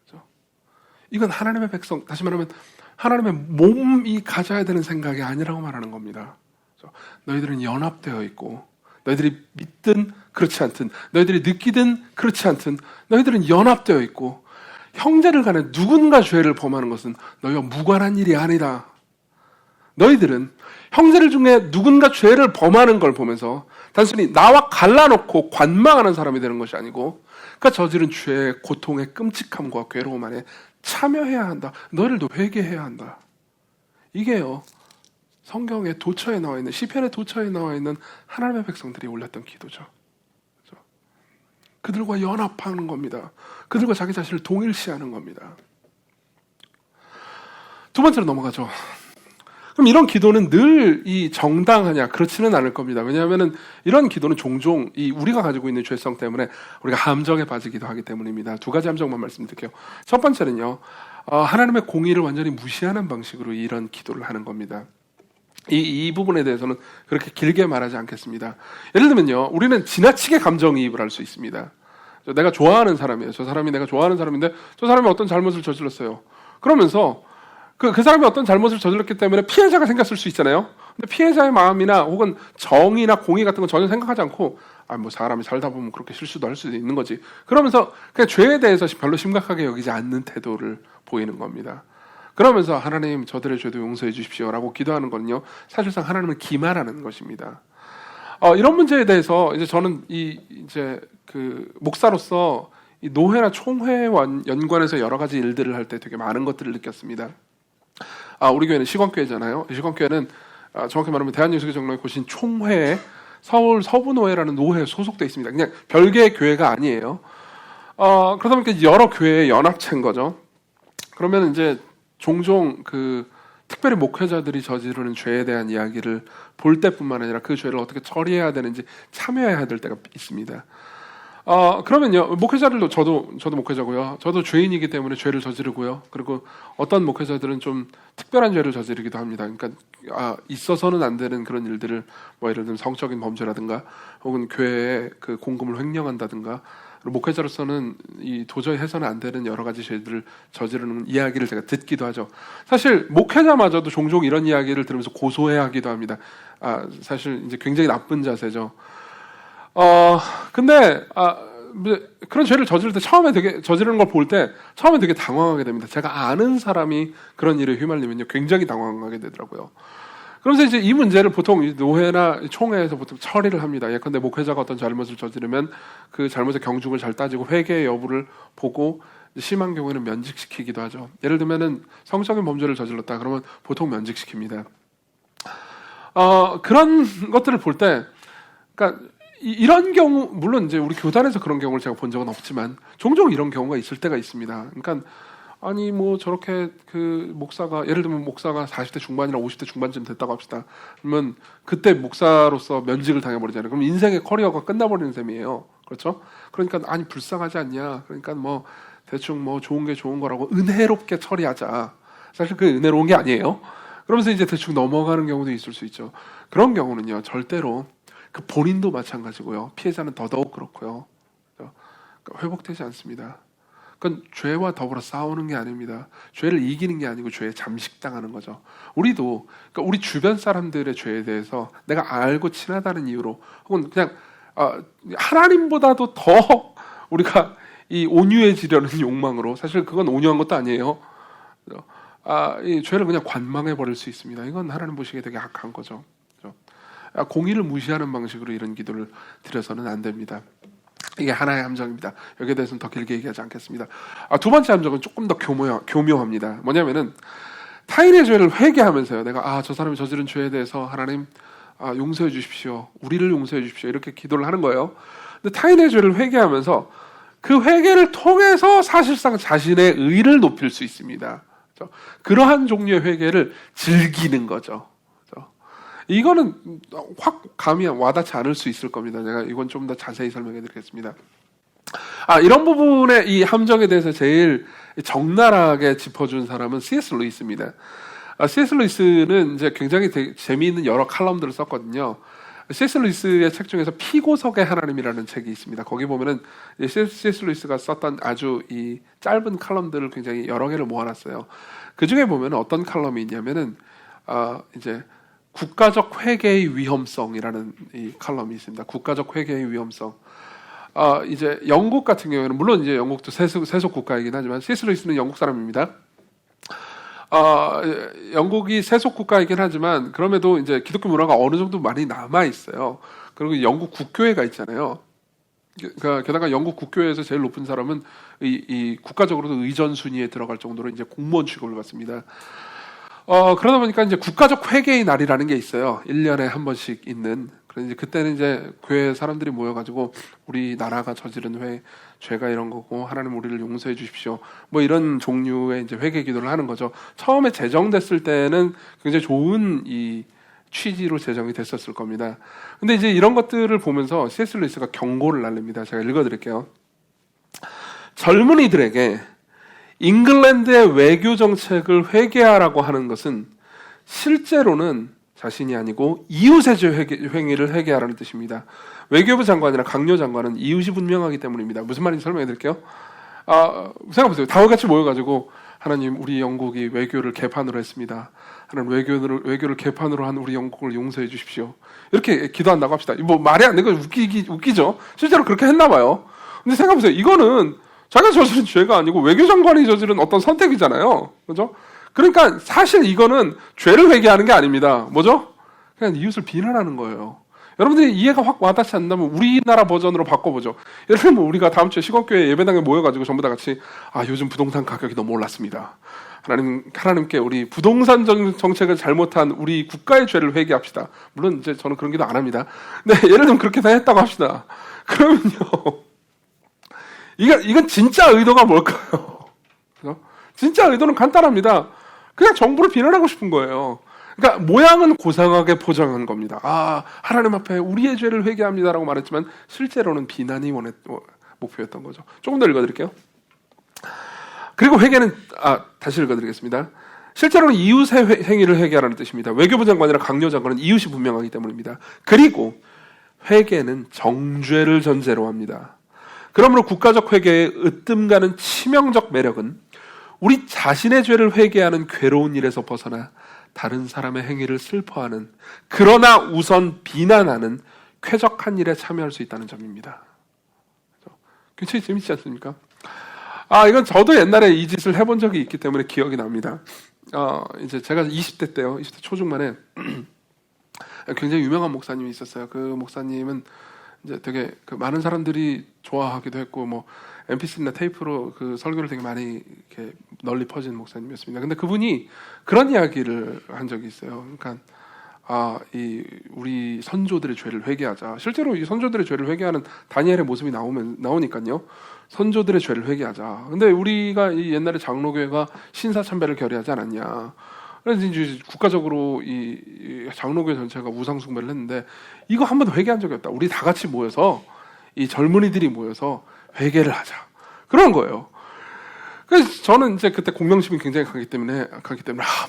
그렇죠? 이건 하나님의 백성, 다시 말하면 하나님의 몸이 가져야 되는 생각이 아니라고 말하는 겁니다. 그렇죠? 너희들은 연합되어 있고, 너희들이 믿든 그렇지 않든, 너희들이 느끼든 그렇지 않든, 너희들은 연합되어 있고, 형제를 간에 누군가 죄를 범하는 것은 너희와 무관한 일이 아니다. 너희들은 형제들 중에 누군가 죄를 범하는 걸 보면서 단순히 나와 갈라놓고 관망하는 사람이 되는 것이 아니고, 그러니까 저지른 죄의 고통의 끔찍함과 괴로움 안에 참여해야 한다. 너희들도 회개해야 한다. 이게요, 성경의 도처에 나와 있는, 시편의 도처에 나와 있는 하나님의 백성들이 올렸던 기도죠. 그렇죠? 그들과 연합하는 겁니다. 그들과 자기 자신을 동일시하는 겁니다. 두 번째로 넘어가죠. 그럼 이런 기도는 늘 정당하냐? 그렇지는 않을 겁니다. 왜냐하면 이런 기도는 종종 우리가 가지고 있는 죄성 때문에 우리가 함정에 빠지기도 하기 때문입니다. 두 가지 함정만 말씀드릴게요. 첫 번째는요, 하나님의 공의를 완전히 무시하는 방식으로 이런 기도를 하는 겁니다. 이 부분에 대해서는 그렇게 길게 말하지 않겠습니다. 예를 들면요, 우리는 지나치게 감정이입을 할 수 있습니다. 내가 좋아하는 사람이에요. 저 사람이 내가 좋아하는 사람인데 저 사람이 어떤 잘못을 저질렀어요. 그러면서 그 사람이 어떤 잘못을 저질렀기 때문에 피해자가 생겼을 수 있잖아요. 근데 피해자의 마음이나 혹은 정의나 공의 같은 건 전혀 생각하지 않고 사람이 살다 보면 그렇게 실수도 할 수도 있는 거지. 그러면서 그냥 죄에 대해서 별로 심각하게 여기지 않는 태도를 보이는 겁니다. 그러면서 하나님 저들의 죄도 용서해 주십시오라고 기도하는 거는요, 사실상 하나님을 기만하는 것입니다. 이런 문제에 대해서 이제 저는 목사로서 이 노회나 총회와 연관해서 여러 가지 일들을 할 때 되게 많은 것들을 느꼈습니다. 우리 교회는 시광교회잖아요. 시광교회는 정확히 말하면 대한예수교 정로의 고신 총회에 서울 서부노회라는 노회에 소속되어 있습니다. 그냥 별개의 교회가 아니에요. 그러다 보니까 여러 교회의 연합체인 거죠. 그러면 이제 종종 특별히 목회자들이 저지르는 죄에 대한 이야기를 볼 때뿐만 아니라 그 죄를 어떻게 처리해야 되는지 참여해야 될 때가 있습니다. 그러면요, 목회자들도 저도 목회자고요. 저도 죄인이기 때문에 죄를 저지르고요. 그리고 어떤 목회자들은 좀 특별한 죄를 저지르기도 합니다. 그러니까 있어서는 안 되는 그런 일들을 예를 들면 성적인 범죄라든가 혹은 교회에 공금을 횡령한다든가, 목회자로서는 도저히 해서는 안 되는 여러 가지 죄들을 저지르는 이야기를 제가 듣기도 하죠. 사실 목회자마저도 종종 이런 이야기를 들으면서 고소해야 하기도 합니다. 사실 이제 굉장히 나쁜 자세죠. 근데 그런 죄를 저지를 때 저지르는 걸 볼 때 처음에 되게 당황하게 됩니다. 제가 아는 사람이 그런 일에 휘말리면요, 굉장히 당황하게 되더라고요. 그러면서 이제 이 문제를 보통 노회나 총회에서 보통 처리를 합니다. 예컨대 목회자가 어떤 잘못을 저지르면 그 잘못의 경중을 잘 따지고 회개의 여부를 보고 심한 경우에는 면직시키기도 하죠. 예를 들면은 성적인 범죄를 저질렀다 그러면 보통 면직시킵니다. 그런 것들을 볼 때, 그러니까 이런 경우, 물론 이제 우리 교단에서 그런 경우를 제가 본 적은 없지만 종종 이런 경우가 있을 때가 있습니다. 그러니까 저렇게 목사가, 예를 들면 목사가 40대 중반이나 50대 중반쯤 됐다고 합시다. 그러면 그때 목사로서 면직을 당해버리잖아요. 그럼 인생의 커리어가 끝나버리는 셈이에요. 그렇죠? 그러니까 불쌍하지 않냐. 그러니까 대충 좋은 게 좋은 거라고 은혜롭게 처리하자. 사실 그게 은혜로운 게 아니에요. 그러면서 이제 대충 넘어가는 경우도 있을 수 있죠. 그런 경우는요, 절대로 본인도 마찬가지고요. 피해자는 더더욱 그렇고요. 그러니까 회복되지 않습니다. 그건 죄와 더불어 싸우는 게 아닙니다. 죄를 이기는 게 아니고 죄에 잠식당하는 거죠. 우리도, 그러니까 우리 주변 사람들의 죄에 대해서 내가 알고 친하다는 이유로, 혹은 그냥 하나님보다도 더 우리가 이 온유해지려는 욕망으로, 사실 그건 온유한 것도 아니에요. 이 죄를 그냥 관망해 버릴 수 있습니다. 이건 하나님 보시기에 되게 악한 거죠. 공의를 무시하는 방식으로 이런 기도를 드려서는 안 됩니다. 이게 하나의 함정입니다. 여기에 대해서는 더 길게 얘기하지 않겠습니다. 두 번째 함정은 조금 더 교묘합니다. 뭐냐면은 타인의 죄를 회개하면서요, 내가 저 사람이 저지른 죄에 대해서 하나님 용서해 주십시오, 우리를 용서해 주십시오, 이렇게 기도를 하는 거예요. 근데 타인의 죄를 회개하면서 그 회개를 통해서 사실상 자신의 의를 높일 수 있습니다. 그러한 종류의 회개를 즐기는 거죠. 이거는 확 감이 와닿지 않을 수 있을 겁니다. 제가 이건 좀 더 자세히 설명해 드리겠습니다. 이런 부분의 이 함정에 대해서 제일 적나라하게 짚어준 사람은 C.S. 루이스입니다. C.S. 루이스는 이제 굉장히 재미있는 여러 칼럼들을 썼거든요. C.S. 루이스의 책 중에서 피고석의 하나님이라는 책이 있습니다. 거기 보면은 C.S. 루이스가 썼던 아주 이 짧은 칼럼들을 굉장히 여러 개를 모아놨어요. 그 중에 보면 어떤 칼럼이 있냐면은 이제 국가적 회개의 위험성이라는 이 칼럼이 있습니다. 국가적 회개의 위험성. 이제 영국 같은 경우에는, 물론 이제 영국도 세속 국가이긴 하지만 C.S. 루이스는 영국 사람입니다. 영국이 세속 국가이긴 하지만 그럼에도 이제 기독교 문화가 어느 정도 많이 남아 있어요. 그리고 영국 국교회가 있잖아요. 그러니까 게다가 영국 국교회에서 제일 높은 사람은 이 국가적으로도 의전 순위에 들어갈 정도로 이제 공무원 취급을 받습니다. 그러다 보니까 이제 국가적 회개의 날이라는 게 있어요. 1년에 한 번씩 있는. 그래서 이제 그때는 이제 교회 사람들이 모여가지고 우리 나라가 저지른 죄가 이런 거고 하나님 우리를 용서해 주십시오, 이런 종류의 이제 회개 기도를 하는 거죠. 처음에 제정됐을 때는 굉장히 좋은 이 취지로 제정이 됐었을 겁니다. 근데 이제 이런 것들을 보면서 C.S. 루이스가 경고를 날립니다. 제가 읽어드릴게요. 젊은이들에게 잉글랜드의 외교 정책을 회개하라고 하는 것은 실제로는 자신이 아니고 이웃의 행위를 회개하라는 뜻입니다. 외교부 장관이나 강요 장관은 이웃이 분명하기 때문입니다. 무슨 말인지 설명해 드릴게요. 생각해보세요. 다 같이 모여가지고 하나님, 우리 영국이 외교를 개판으로 했습니다. 하나님, 외교를 개판으로 한 우리 영국을 용서해 주십시오, 이렇게 기도한다고 합시다. 말이 안 되고 웃기죠. 실제로 그렇게 했나 봐요. 근데 생각해보세요. 이거는 자기가 저지른 죄가 아니고 외교장관이 저지른 어떤 선택이잖아요. 그죠? 그러니까 사실 이거는 죄를 회개하는 게 아닙니다. 뭐죠? 그냥 이웃을 비난하는 거예요. 여러분들이 이해가 확 와닿지 않는다면 우리나라 버전으로 바꿔보죠. 예를 들면 우리가 다음 주에 시골교회 예배당에 모여가지고 전부 다 같이 요즘 부동산 가격이 너무 올랐습니다. 하나님께 우리 부동산 정책을 잘못한 우리 국가의 죄를 회개합시다. 물론 이제 저는 그런 기도 안 합니다. 근데 예를 들면 그렇게 다 했다고 합시다. 그러면요, 이건 진짜 의도가 뭘까요? 진짜 의도는 간단합니다. 그냥 정부를 비난하고 싶은 거예요. 그러니까 모양은 고상하게 포장한 겁니다. 아, 하나님 앞에 우리의 죄를 회개합니다라고 말했지만 실제로는 비난이 목표였던 거죠. 조금 더 읽어드릴게요. 그리고 회개는 다시 읽어드리겠습니다. 실제로는 이웃의 행위를 회개하라는 뜻입니다. 외교부 장관이나 강요 장관은 이웃이 분명하기 때문입니다. 그리고 회개는 정죄를 전제로 합니다. 그러므로 국가적 회개의 으뜸가는 치명적 매력은 우리 자신의 죄를 회개하는 괴로운 일에서 벗어나 다른 사람의 행위를 슬퍼하는, 그러나 우선 비난하는 쾌적한 일에 참여할 수 있다는 점입니다. 굉장히 재밌지 않습니까? 이건 저도 옛날에 이 짓을 해본 적이 있기 때문에 기억이 납니다. 이제 제가 20대 때요, 20대 초중반에 굉장히 유명한 목사님이 있었어요. 그 목사님은 이제 되게 많은 사람들이 좋아하기도 했고, 뭐 MP3나 테이프로 그 설교를 되게 많이 이렇게 널리 퍼진 목사님이었습니다. 근데 그분이 그런 이야기를 한 적이 있어요. 그러니까 우리 선조들의 죄를 회개하자. 실제로 이 선조들의 죄를 회개하는 다니엘의 모습이 나오니까요. 선조들의 죄를 회개하자. 근데 우리가 이 옛날에 장로교회가 신사참배를 결의하지 않았냐. 그래서 이제 국가적으로 이 장로교회 전체가 우상숭배를 했는데 이거 한 번도 회개한 적이 없다. 우리 다 같이 모여서 이 젊은이들이 모여서 회개를 하자. 그런 거예요. 그래서 저는 이제 그때 공명심이 굉장히 강하기 때문에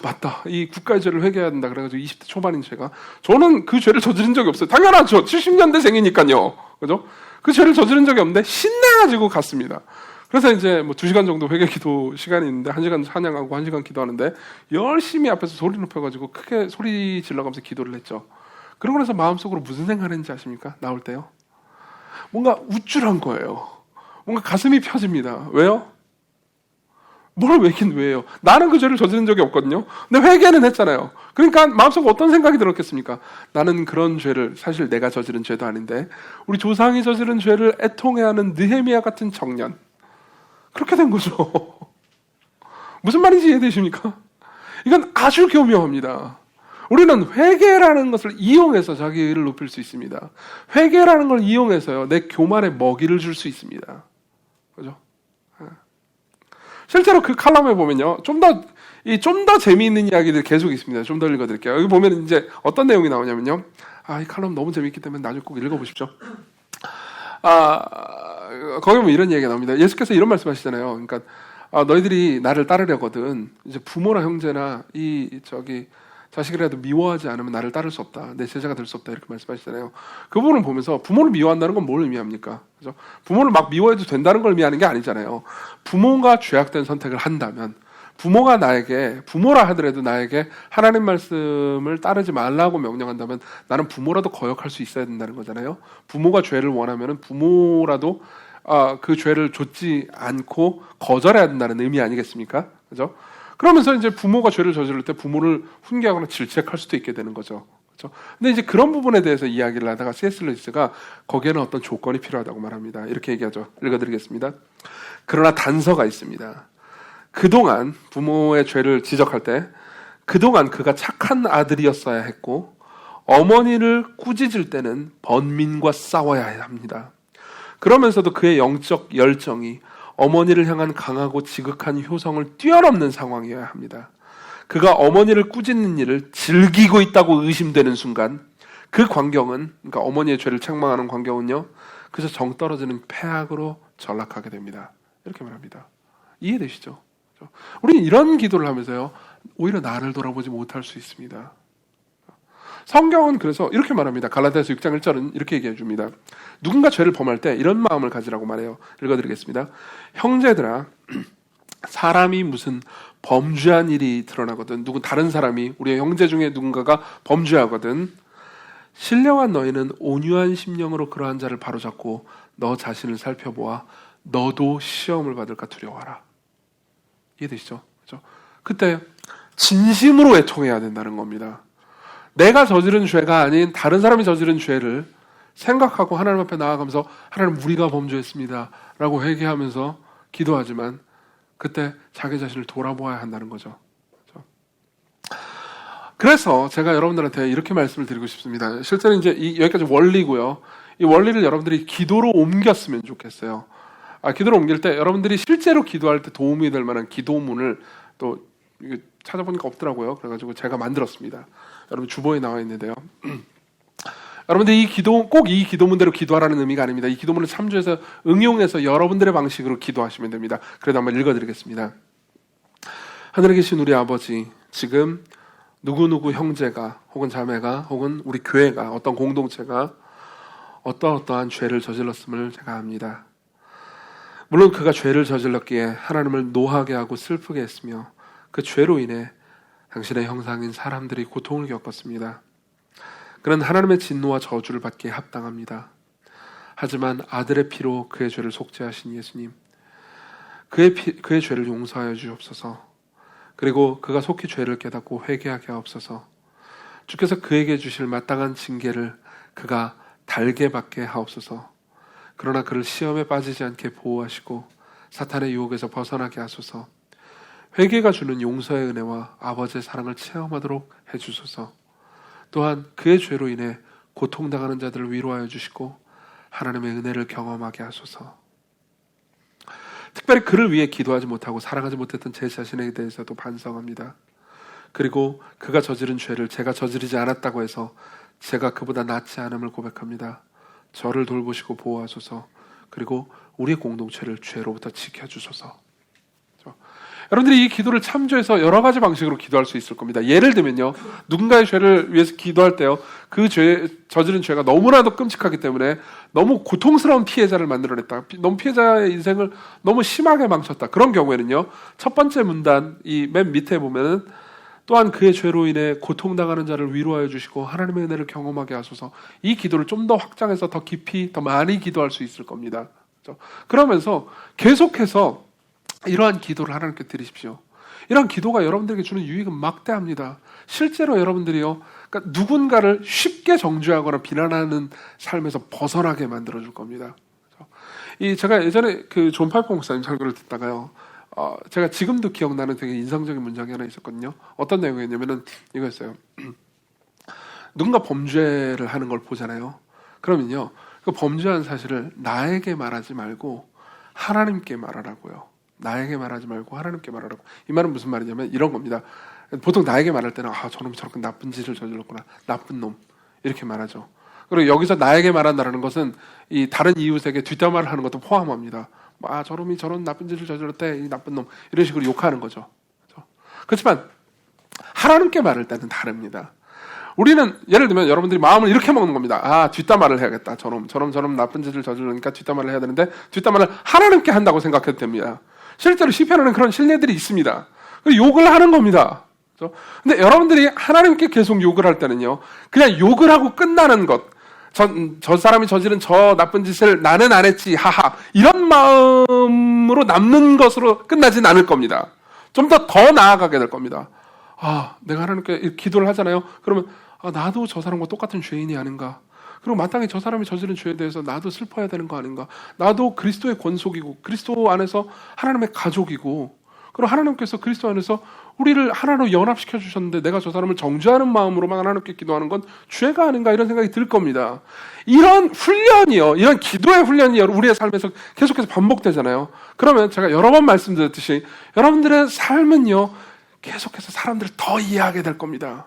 맞다. 이 국가의 죄를 회개해야 된다. 그래가지고 20대 초반인 제가, 저는 그 죄를 저지른 적이 없어요. 당연하죠. 70년대생이니까요. 그죠? 그 죄를 저지른 적이 없는데 신나가지고 갔습니다. 그래서 이제 뭐 2시간 정도 회개 기도 시간이 있는데 1시간 찬양하고 1시간 기도하는데 열심히 앞에서 소리 높여가지고 크게 소리 질러가면서 기도를 했죠. 그러고 나서 마음속으로 무슨 생각을 했는지 아십니까? 나올 때요. 뭔가 우쭐한 거예요. 뭔가 가슴이 펴집니다. 왜요? 뭘 왜긴 왜요? 나는 그 죄를 저지른 적이 없거든요. 근데 회개는 했잖아요. 그러니까 마음속에 어떤 생각이 들었겠습니까? 나는 그런 죄를, 사실 내가 저지른 죄도 아닌데 우리 조상이 저지른 죄를 애통해하는 느헤미야 같은 청년, 그렇게 된 거죠. 무슨 말인지 이해되십니까? 이건 아주 교묘합니다. 우리는 회개라는 것을 이용해서 자기를 높일 수 있습니다. 회개라는 걸 이용해서요, 내 교만에 먹이를 줄 수 있습니다. 그죠? 실제로 그 칼럼에 보면요, 좀 더 재미있는 이야기들이 계속 있습니다. 좀 더 읽어드릴게요. 여기 보면 이제 어떤 내용이 나오냐면요. 이 칼럼 너무 재미있기 때문에 나중에 꼭 읽어보십시오. 거기 보면 이런 얘기가 나옵니다. 예수께서 이런 말씀 하시잖아요. 그러니까, 너희들이 나를 따르려거든, 이제 부모나 형제나 자식이라도 미워하지 않으면 나를 따를 수 없다. 내 제자가 될 수 없다. 이렇게 말씀하시잖아요. 그 부분을 보면서 부모를 미워한다는 건 뭘 의미합니까? 그죠? 부모를 막 미워해도 된다는 걸 의미하는 게 아니잖아요. 부모가 죄악된 선택을 한다면, 부모라 하더라도 나에게 하나님 말씀을 따르지 말라고 명령한다면 나는 부모라도 거역할 수 있어야 된다는 거잖아요. 부모가 죄를 원하면 부모라도 그 죄를 좇지 않고 거절해야 된다는 의미 아니겠습니까? 그죠? 그러면서 이제 부모가 죄를 저지를 때 부모를 훈계하거나 질책할 수도 있게 되는 거죠. 그렇죠? 근데 이제 그런 부분에 대해서 이야기를 하다가 C.S. 루이스가 거기에는 어떤 조건이 필요하다고 말합니다. 이렇게 얘기하죠. 읽어드리겠습니다. 그러나 단서가 있습니다. 그동안 부모의 죄를 지적할 때 그동안 그가 착한 아들이었어야 했고 어머니를 꾸짖을 때는 번민과 싸워야 합니다. 그러면서도 그의 영적 열정이 어머니를 향한 강하고 지극한 효성을 뛰어넘는 상황이어야 합니다. 그가 어머니를 꾸짖는 일을 즐기고 있다고 의심되는 순간 그 광경은, 그러니까 어머니의 죄를 책망하는 광경은요, 그저 정 떨어지는 폐악으로 전락하게 됩니다. 이렇게 말합니다. 이해되시죠? 우리는 이런 기도를 하면서요, 오히려 나를 돌아보지 못할 수 있습니다. 성경은 그래서 이렇게 말합니다. 갈라디아서 6장 1절은 이렇게 얘기해 줍니다. 누군가 죄를 범할 때 이런 마음을 가지라고 말해요. 읽어드리겠습니다. 형제들아, 사람이 무슨 범죄한 일이 드러나거든, 다른 사람이, 우리의 형제 중에 누군가가 범죄하거든, 신령한 너희는 온유한 심령으로 그러한 자를 바로잡고 너 자신을 살펴보아 너도 시험을 받을까 두려워하라. 이해되시죠? 그렇죠? 그때 진심으로 애통해야 된다는 겁니다. 내가 저지른 죄가 아닌 다른 사람이 저지른 죄를 생각하고 하나님 앞에 나아가면서 하나님, 우리가 범죄했습니다 라고 회개하면서 기도하지만 그때 자기 자신을 돌아보아야 한다는 거죠. 그렇죠? 그래서 제가 여러분들한테 이렇게 말씀을 드리고 싶습니다. 실제로 이제 여기까지 원리고요. 이 원리를 여러분들이 기도로 옮겼으면 좋겠어요. 기도로 옮길 때 여러분들이 실제로 기도할 때 도움이 될 만한 기도문을 또 이게 찾아보니까 없더라고요. 그래가지고 제가 만들었습니다. 여러분 주보에 나와 있는데요. 여러분들 이 기도 꼭 이 기도문대로 기도하라는 의미가 아닙니다. 이 기도문을 참조해서 응용해서 여러분들의 방식으로 기도하시면 됩니다. 그래도 한번 읽어드리겠습니다. 하늘에 계신 우리 아버지, 지금 누구누구 형제가 혹은 자매가 혹은 우리 교회가 어떤 공동체가 어떠한 죄를 저질렀음을 제가 압니다. 물론 그가 죄를 저질렀기에 하나님을 노하게 하고 슬프게 했으며 그 죄로 인해 당신의 형상인 사람들이 고통을 겪었습니다. 그는 하나님의 진노와 저주를 받기에 합당합니다. 하지만 아들의 피로 그의 죄를 속죄하신 예수님, 그의 죄를 용서하여 주옵소서. 그리고 그가 속히 죄를 깨닫고 회개하게 하옵소서. 주께서 그에게 주실 마땅한 징계를 그가 달게 받게 하옵소서. 그러나 그를 시험에 빠지지 않게 보호하시고 사탄의 유혹에서 벗어나게 하소서. 회개가 주는 용서의 은혜와 아버지의 사랑을 체험하도록 해주소서. 또한 그의 죄로 인해 고통당하는 자들을 위로하여 주시고 하나님의 은혜를 경험하게 하소서. 특별히 그를 위해 기도하지 못하고 사랑하지 못했던 제 자신에 대해서도 반성합니다. 그리고 그가 저지른 죄를 제가 저지르지 않았다고 해서 제가 그보다 낫지 않음을 고백합니다. 저를 돌보시고 보호하소서. 그리고 우리의 공동체를 죄로부터 지켜주소서. 여러분들이 이 기도를 참조해서 여러 가지 방식으로 기도할 수 있을 겁니다. 예를 들면요, 누군가의 죄를 위해서 기도할 때요, 그 저지른 죄가 너무나도 끔찍하기 때문에 너무 고통스러운 피해자를 만들어냈다, 너무 피해자의 인생을 너무 심하게 망쳤다, 그런 경우에는요, 첫 번째 문단 이 맨 밑에 보면은 또한 그의 죄로 인해 고통당하는 자를 위로하여 주시고 하나님의 은혜를 경험하게 하소서. 이 기도를 좀 더 확장해서 더 깊이 더 많이 기도할 수 있을 겁니다. 그러면서 계속해서 이러한 기도를 하나님께 드리십시오. 이러한 기도가 여러분들에게 주는 유익은 막대합니다. 실제로 여러분들이요, 그러니까 누군가를 쉽게 정죄하거나 비난하는 삶에서 벗어나게 만들어줄 겁니다. 제가 예전에 그 존 파이퍼 목사님 설교를 듣다가요, 제가 지금도 기억나는 되게 인상적인 문장이 하나 있었거든요. 어떤 내용이었냐면은 이거였어요. 누군가 범죄를 하는 걸 보잖아요. 그러면요, 그 범죄한 사실을 나에게 말하지 말고 하나님께 말하라고요. 나에게 말하지 말고 하나님께 말하라고. 이 말은 무슨 말이냐면 이런 겁니다. 보통 나에게 말할 때는 저놈이 저렇게 나쁜 짓을 저질렀구나, 나쁜 놈, 이렇게 말하죠. 그리고 여기서 나에게 말한다는 것은 이 다른 이웃에게 뒷담화를 하는 것도 포함합니다. 저놈이 저런 나쁜 짓을 저질렀대, 이 나쁜 놈, 이런 식으로 욕하는 거죠. 그렇지만 하나님께 말할 때는 다릅니다. 우리는 예를 들면 여러분들이 마음을 이렇게 먹는 겁니다. 뒷담화를 해야겠다. 저놈 나쁜 짓을 저지르니까 뒷담화를 해야 되는데 뒷담화를 하나님께 한다고 생각해도 됩니다. 실제로 시편에는 그런 신뢰들이 있습니다. 욕을 하는 겁니다. 근데 여러분들이 하나님께 계속 욕을 할 때는요, 그냥 욕을 하고 끝나는 것, 저 사람이 저지른 저 나쁜 짓을 나는 안 했지, 하하, 이런 마음으로 남는 것으로 끝나진 않을 겁니다. 좀 더 나아가게 될 겁니다. 내가 하나님께 기도를 하잖아요. 그러면 나도 저 사람과 똑같은 죄인이 아닌가, 그리고 마땅히 저 사람이 저지른 죄에 대해서 나도 슬퍼야 되는 거 아닌가, 나도 그리스도의 권속이고 그리스도 안에서 하나님의 가족이고, 그리고 하나님께서 그리스도 안에서 우리를 하나로 연합시켜 주셨는데 내가 저 사람을 정죄하는 마음으로만 하나님께 기도하는 건 죄가 아닌가, 이런 생각이 들 겁니다. 이런 훈련이요, 이런 기도의 훈련이 우리의 삶에서 계속해서 반복되잖아요. 그러면 제가 여러 번 말씀드렸듯이 여러분들의 삶은요, 계속해서 사람들을 더 이해하게 될 겁니다.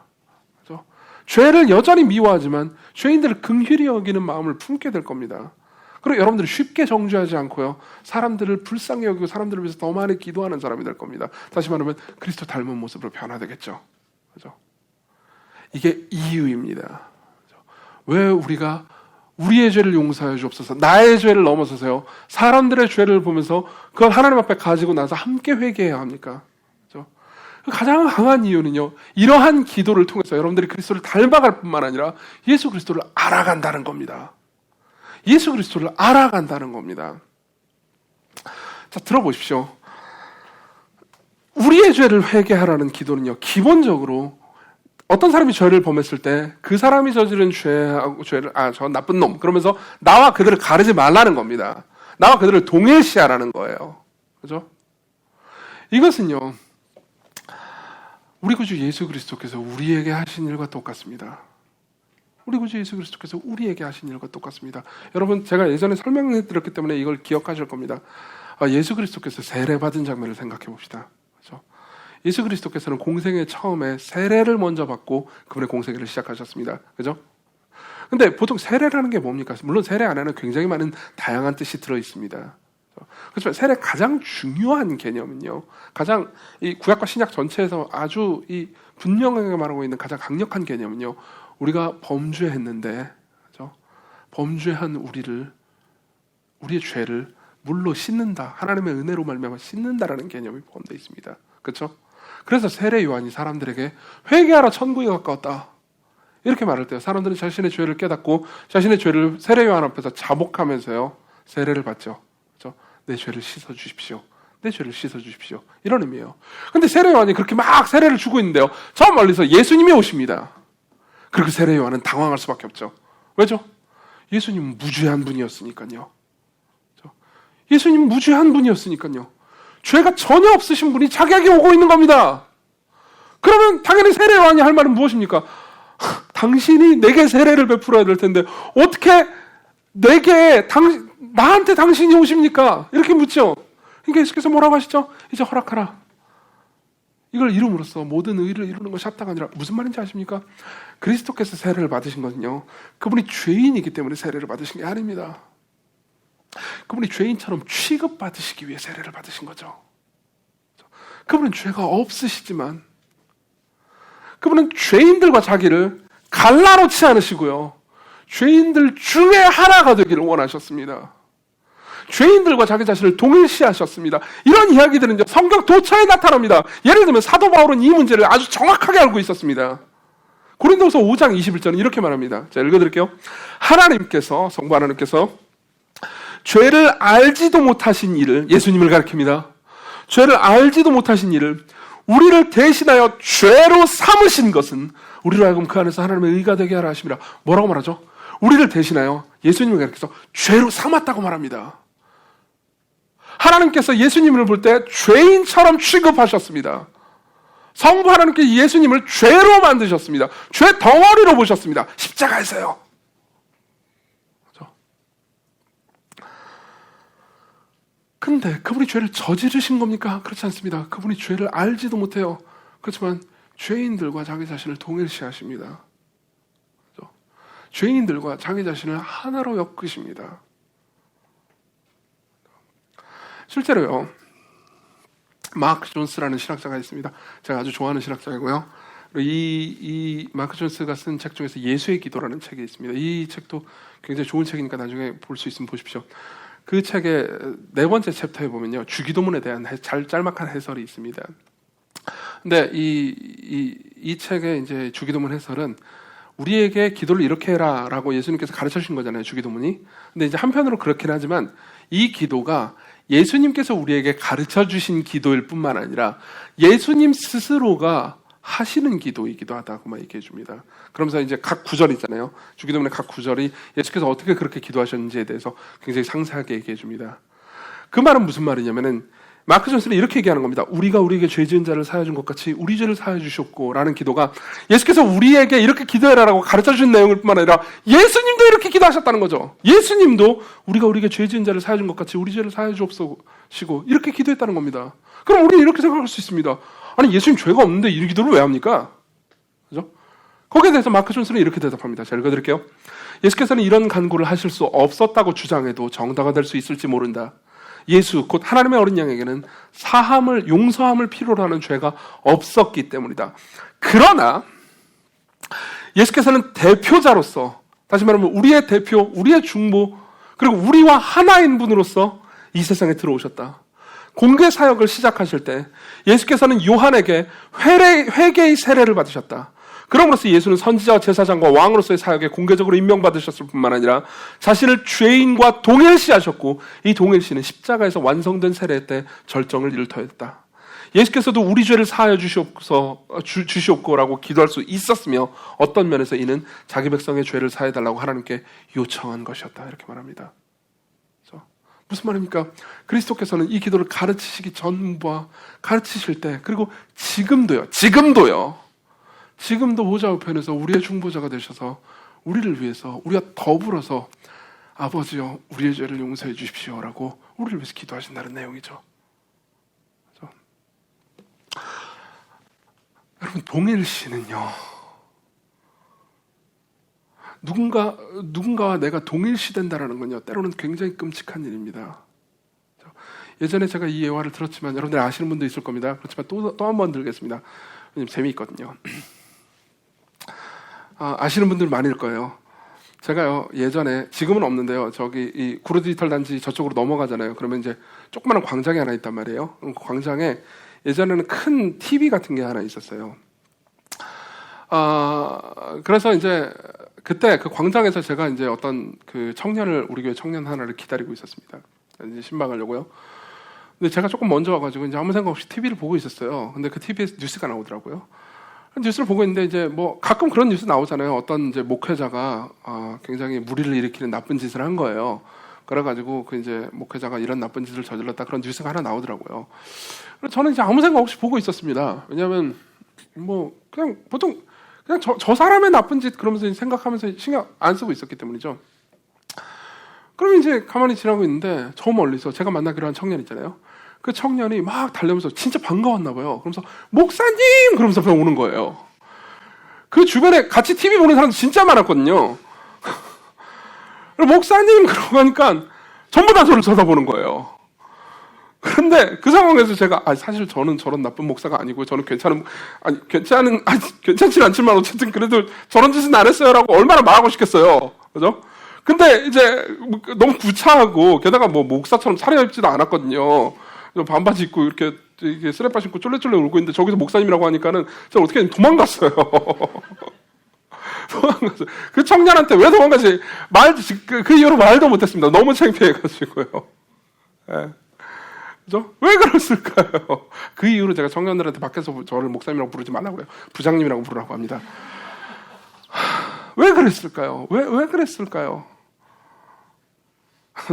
그렇죠? 죄를 여전히 미워하지만 죄인들을 긍휼히 여기는 마음을 품게 될 겁니다. 그리고 여러분들이 쉽게 정죄하지 않고요, 사람들을 불쌍히 여기고 사람들을 위해서 더 많이 기도하는 사람이 될 겁니다. 다시 말하면 그리스도 닮은 모습으로 변화되겠죠. 그렇죠? 이게 이유입니다. 그렇죠? 왜 우리가 우리의 죄를 용서해 주옵소서, 나의 죄를 넘어서서요, 사람들의 죄를 보면서 그걸 하나님 앞에 가지고 나서 함께 회개해야 합니까? 그렇죠? 가장 강한 이유는요, 이러한 기도를 통해서 여러분들이 그리스도를 닮아갈 뿐만 아니라 예수 그리스도를 알아간다는 겁니다. 예수 그리스도를 알아간다는 겁니다. 자, 들어보십시오. 우리의 죄를 회개하라는 기도는요, 기본적으로 어떤 사람이 죄를 범했을 때 그 사람이 저지른 죄를 저 나쁜 놈, 그러면서 나와 그들을 가르지 말라는 겁니다. 나와 그들을 동일시하라는 거예요. 그죠? 이것은요, 우리 구주 예수 그리스도께서 우리에게 하신 일과 똑같습니다. 우리 구주 예수 그리스도께서 우리에게 하신 일과 똑같습니다. 여러분, 제가 예전에 설명해 드렸기 때문에 이걸 기억하실 겁니다. 예수 그리스도께서 세례받은 장면을 생각해 봅시다. 그렇죠? 예수 그리스도께서는 공생의 처음에 세례를 먼저 받고 그분의 공생애를 시작하셨습니다. 그죠? 근데 보통 세례라는 게 뭡니까? 물론 세례 안에는 굉장히 많은 다양한 뜻이 들어 있습니다. 그렇지만 세례 가장 중요한 개념은요, 가장 이 구약과 신약 전체에서 아주 이 분명하게 말하고 있는 가장 강력한 개념은요, 우리가 범죄했는데, 그죠? 범죄한 우리의 죄를 물로 씻는다, 하나님의 은혜로 말미암아 씻는다라는 개념이 포함되어 있습니다. 그렇죠? 그래서 세례 요한이 사람들에게 회개하라, 천국에 가까웠다 이렇게 말할 때요, 사람들은 자신의 죄를 깨닫고 자신의 죄를 세례 요한 앞에서 자복하면서요 세례를 받죠. 그렇죠? 내 죄를 씻어 주십시오. 내 죄를 씻어 주십시오. 이런 의미예요. 근데 세례 요한이 그렇게 막 세례를 주고 있는데요, 저 멀리서 예수님이 오십니다. 그리고 세례 요한은 당황할 수밖에 없죠. 왜죠? 예수님은 무죄한 분이었으니까요. 예수님은 무죄한 분이었으니까요. 죄가 전혀 없으신 분이 자기에게 오고 있는 겁니다. 그러면 당연히 세례 요한이 할 말은 무엇입니까? 당신이 내게 세례를 베풀어야 될 텐데 어떻게 나한테 당신이 오십니까? 이렇게 묻죠. 그러니까 예수께서 뭐라고 하시죠? 이제 허락하라. 이걸 이름으로써 모든 의를 이루는 것이 합당하니라. 아니라 무슨 말인지 아십니까? 그리스도께서 세례를 받으신 것은요, 그분이 죄인이기 때문에 세례를 받으신 게 아닙니다. 그분이 죄인처럼 취급받으시기 위해 세례를 받으신 거죠. 그분은 죄가 없으시지만 그분은 죄인들과 자기를 갈라놓지 않으시고요, 죄인들 중에 하나가 되기를 원하셨습니다. 죄인들과 자기 자신을 동일시하셨습니다. 이런 이야기들은 성경 도처에 나타납니다. 예를 들면 사도 바울은 이 문제를 아주 정확하게 알고 있었습니다. 고린도서 5장 21절은 이렇게 말합니다. 자, 읽어드릴게요. 하나님께서, 성부 하나님께서 죄를 알지도 못하신 일을, 예수님을 가리킵니다. 죄를 알지도 못하신 일을 우리를 대신하여 죄로 삼으신 것은 우리로 하여금 그 안에서 하나님의 의가 되게 하라 하심이라. 뭐라고 말하죠? 우리를 대신하여 예수님을 가리켜서 죄로 삼았다고 말합니다. 하나님께서 예수님을 볼 때 죄인처럼 취급하셨습니다. 성부 하나님께서 예수님을 죄로 만드셨습니다. 죄 덩어리로 보셨습니다. 십자가에서요. 그렇죠? 근데 그분이 죄를 저지르신 겁니까? 그렇지 않습니다. 그분이 죄를 알지도 못해요. 그렇지만 죄인들과 자기 자신을 동일시하십니다. 그렇죠? 죄인들과 자기 자신을 하나로 엮으십니다. 실제로요, 마크 존스라는 신학자가 있습니다. 제가 아주 좋아하는 신학자이고요. 이 마크 존스가 쓴 책 중에서 예수의 기도라는 책이 있습니다. 이 책도 굉장히 좋은 책이니까 나중에 볼 수 있으면 보십시오. 그 책의 4번째 챕터에 보면요, 주기도문에 대한 짤막한 해설이 있습니다. 근데 이 책의 이제 주기도문 해설은 우리에게 기도를 이렇게 해라라고 예수님께서 가르쳐 주신 거잖아요, 주기도문이. 근데 이제 한편으로 그렇긴 하지만 이 기도가 예수님께서 우리에게 가르쳐 주신 기도일 뿐만 아니라 예수님 스스로가 하시는 기도이기도 하다고만 얘기해 줍니다. 그러면서 이제 각 구절 있잖아요. 주기도문의 각 구절이 예수께서 어떻게 그렇게 기도하셨는지에 대해서 굉장히 상세하게 얘기해 줍니다. 그 말은 무슨 말이냐면은 마크 존스는 이렇게 얘기하는 겁니다. 우리가 우리에게 죄 지은 자를 사하여 준 것 같이 우리 죄를 사하여 주셨고 라는 기도가 예수께서 우리에게 이렇게 기도해라라고 가르쳐 주신 내용일 뿐만 아니라 예수님도 이렇게 기도하셨다는 거죠. 예수님도 우리가 우리에게 죄 지은 자를 사하여 준 것 같이 우리 죄를 사하여 주옵시고 이렇게 기도했다는 겁니다. 그럼 우리는 이렇게 생각할 수 있습니다. 아니, 예수님 죄가 없는데 이 기도를 왜 합니까? 그죠? 거기에 대해서 마크 존스는 이렇게 대답합니다. 제가 읽어드릴게요. 예수께서는 이런 간구를 하실 수 없었다고 주장해도 정당화 될 수 있을지 모른다. 예수 곧 하나님의 어린 양에게는 사함을, 용서함을 필요로 하는 죄가 없었기 때문이다. 그러나 예수께서는 대표자로서, 다시 말하면 우리의 대표, 우리의 중보, 그리고 우리와 하나인 분으로서 이 세상에 들어오셨다. 공개 사역을 시작하실 때 예수께서는 요한에게 회개의 세례를 받으셨다. 그럼으로써 예수는 선지자와 제사장과 왕으로서의 사역에 공개적으로 임명받으셨을 뿐만 아니라 자신을 죄인과 동일시하셨고, 이 동일시는 십자가에서 완성된 세례 때 절정을 이루터했다. 예수께서도 우리 죄를 사하여 주시옵고라고 기도할 수 있었으며 어떤 면에서 이는 자기 백성의 죄를 사해달라고 하나님께 요청한 것이었다. 이렇게 말합니다. 그렇죠? 무슨 말입니까? 그리스도께서는 이 기도를 가르치시기 전과 가르치실 때, 그리고 지금도 보좌 우편에서 우리의 중보자가 되셔서 우리를 위해서, 우리가 더불어서 아버지여 우리의 죄를 용서해 주십시오라고 우리를 위해서 기도하신다는 내용이죠. 그렇죠? 여러분, 동일시는요, 누군가와 내가 동일시된다라는 건요, 때로는 굉장히 끔찍한 일입니다. 예전에 제가 이 예화를 들었지만 여러분들 아시는 분도 있을 겁니다. 그렇지만 또 한 번 들겠습니다. 왜냐면 재미있거든요. 아시는 분들 많을 거예요. 제가요, 예전에, 지금은 없는데요, 저기 이 구로 디지털 단지 저쪽으로 넘어가잖아요. 그러면 이제 조그마한 광장이 하나 있단 말이에요. 그 광장에 예전에는 큰 TV 같은 게 하나 있었어요. 그래서 이제 그때 그 광장에서 제가 이제 어떤 그 청년을, 우리 교회 청년 하나를 기다리고 있었습니다. 이제 신방하려고요. 근데 제가 조금 먼저 와가지고 이제 아무 생각 없이 TV를 보고 있었어요. 근데 그 TV에서 뉴스가 나오더라고요. 뉴스를 보고 있는데 이제 뭐 가끔 그런 뉴스 나오잖아요. 어떤 이제 목회자가 굉장히 무리를 일으키는 나쁜 짓을 한 거예요. 그래가지고 그 이제 목회자가 이런 나쁜 짓을 저질렀다, 그런 뉴스가 하나 나오더라고요. 그래서 저는 이제 아무 생각 없이 보고 있었습니다. 왜냐하면 뭐 그냥 보통 그냥 저 사람의 나쁜 짓 그러면서 생각하면서 신경 안 쓰고 있었기 때문이죠. 그럼 이제 가만히 지나고 있는데 저 멀리서 제가 만나기로 한 청년 있잖아요. 그 청년이 막 달려오면서 진짜 반가웠나 봐요. 그러면서 목사님! 그러면서 그냥 오는 거예요. 그 주변에 같이 TV 보는 사람도 진짜 많았거든요. 목사님! 그러고 하니까 전부 다 저를 쳐다보는 거예요. 그런데 그 상황에서 제가 사실 저는 저런 나쁜 목사가 아니고 저는 괜찮진 않지만 어쨌든 그래도 저런 짓은 안 했어요라고 얼마나 말하고 싶겠어요. 그죠? 근데 이제 너무 구차하고 게다가 뭐 목사처럼 차려입지도 않았거든요. 반바지 입고 이렇게 쓰레빠 신고 쫄래쫄래 울고 있는데 저기서 목사님이라고 하니까는 제가 어떻게 도망갔어요. 도망갔어요. 그 청년한테 왜 도망가지? 그 이후로 말도 못했습니다. 너무 창피해가지고요. 네. 그죠? 왜 그랬을까요? 그 이후로 제가 청년들한테 밖에서 저를 목사님이라고 부르지 말라고 그래요. 부장님이라고 부르라고 합니다. 왜 그랬을까요? 왜 그랬을까요?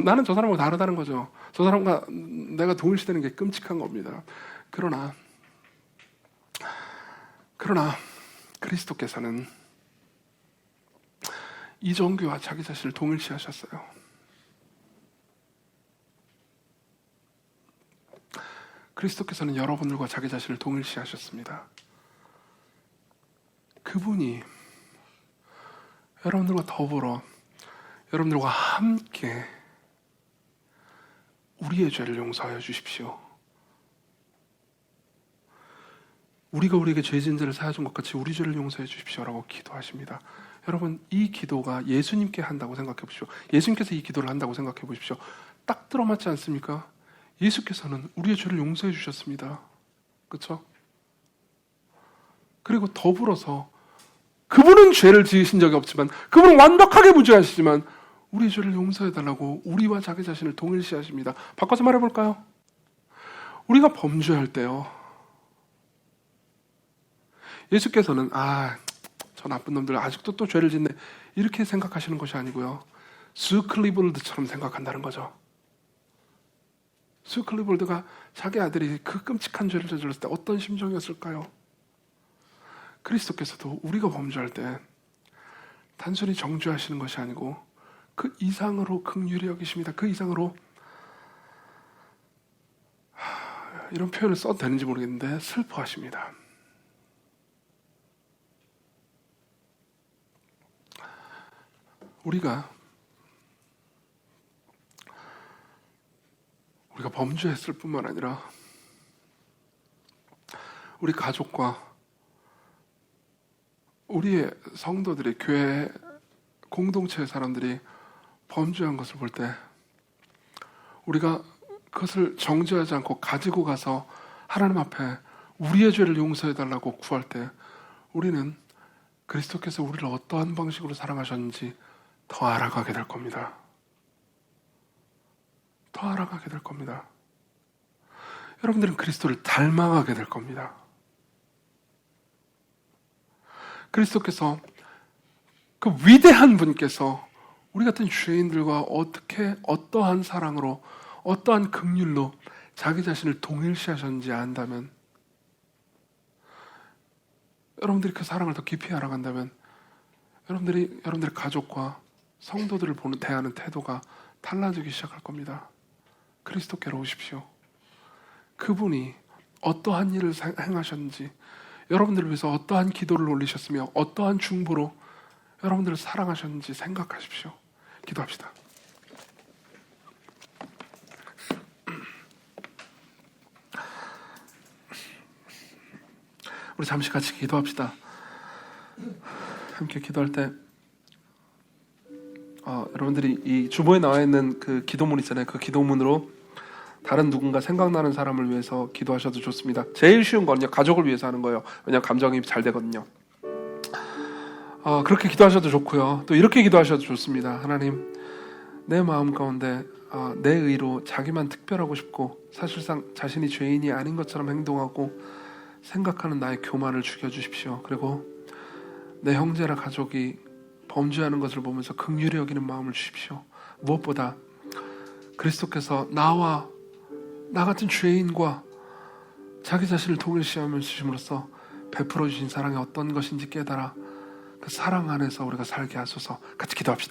나는 저 사람하고 다르다는 거죠. 저 사람과 내가 동일시되는 게 끔찍한 겁니다. 그러나 그리스도께서는 이종규와 자기 자신을 동일시하셨어요. 그리스도께서는 여러분들과 자기 자신을 동일시하셨습니다. 그분이 여러분들과 더불어 여러분들과 함께 우리의 죄를 용서하여 주십시오. 우리가 우리에게 죄진들을 사해준 것 같이 우리 죄를 용서해 주십시오라고 기도하십니다. 여러분, 이 기도가 예수님께 한다고 생각해 보십시오. 예수님께서 이 기도를 한다고 생각해 보십시오. 딱 들어맞지 않습니까? 예수께서는 우리의 죄를 용서해 주셨습니다. 그렇죠? 그리고 더불어서 그분은 죄를 지으신 적이 없지만, 그분은 완벽하게 무죄하시지만 우리의 죄를 용서해달라고 우리와 자기 자신을 동일시하십니다. 바꿔서 말해볼까요? 우리가 범죄할 때요, 예수께서는 저 나쁜 놈들 아직도 또 죄를 짓네, 이렇게 생각하시는 것이 아니고요, 수 클리볼드처럼 생각한다는 거죠. 수 클리볼드가 자기 아들이 그 끔찍한 죄를 저질렀을 때 어떤 심정이었을까요? 그리스도께서도 우리가 범죄할 때 단순히 정죄하시는 것이 아니고 그 이상으로 긍휼히 여기십니다. 그 이상으로, 이런 표현을 써도 되는지 모르겠는데, 슬퍼하십니다. 우리가 범죄했을 뿐만 아니라 우리 가족과 우리의 성도들이, 교회 공동체의 사람들이 범죄한 것을 볼 때 우리가 그것을 정죄하지 않고 가지고 가서 하나님 앞에 우리의 죄를 용서해달라고 구할 때 우리는 그리스도께서 우리를 어떠한 방식으로 사랑하셨는지 더 알아가게 될 겁니다. 더 알아가게 될 겁니다. 여러분들은 그리스도를 닮아가게 될 겁니다. 그리스도께서, 그 위대한 분께서 우리 같은 죄인들과 어떠한 사랑으로, 어떠한 긍휼로 자기 자신을 동일시하셨는지 안다면, 여러분들이 그 사랑을 더 깊이 알아간다면 여러분들의 가족과 성도들을 대하는 태도가 달라지기 시작할 겁니다. 그리스도께로 오십시오. 그분이 어떠한 일을 행하셨는지 여러분들을 위해서 어떠한 기도를 올리셨으며 어떠한 중보로 여러분들을 사랑하셨는지 생각하십시오. 기도합시다. 우리 잠시 같이 기도합시다. 함께 기도할 때 여러분들이 이 주보에 나와 있는 그 기도문 있잖아요. 그 기도문으로 다른 누군가 생각나는 사람을 위해서 기도하셔도 좋습니다. 제일 쉬운 건요, 가족을 위해서 하는 거예요. 왜냐하면 감정이 잘 되거든요. 그렇게 기도하셔도 좋고요. 또 이렇게 기도하셔도 좋습니다. 하나님, 내 마음 가운데 내 의로 자기만 특별하고 싶고 사실상 자신이 죄인이 아닌 것처럼 행동하고 생각하는 나의 교만을 죽여주십시오. 그리고 내 형제나 가족이 범죄하는 것을 보면서 긍휼히 여기는 마음을 주십시오. 무엇보다 그리스도께서 나와 나 같은 죄인과 자기 자신을 동일시하며 주심으로써 베풀어 주신 사랑이 어떤 것인지 깨달아 그 사랑 안에서 우리가 살게 하소서. 같이 기도합시다.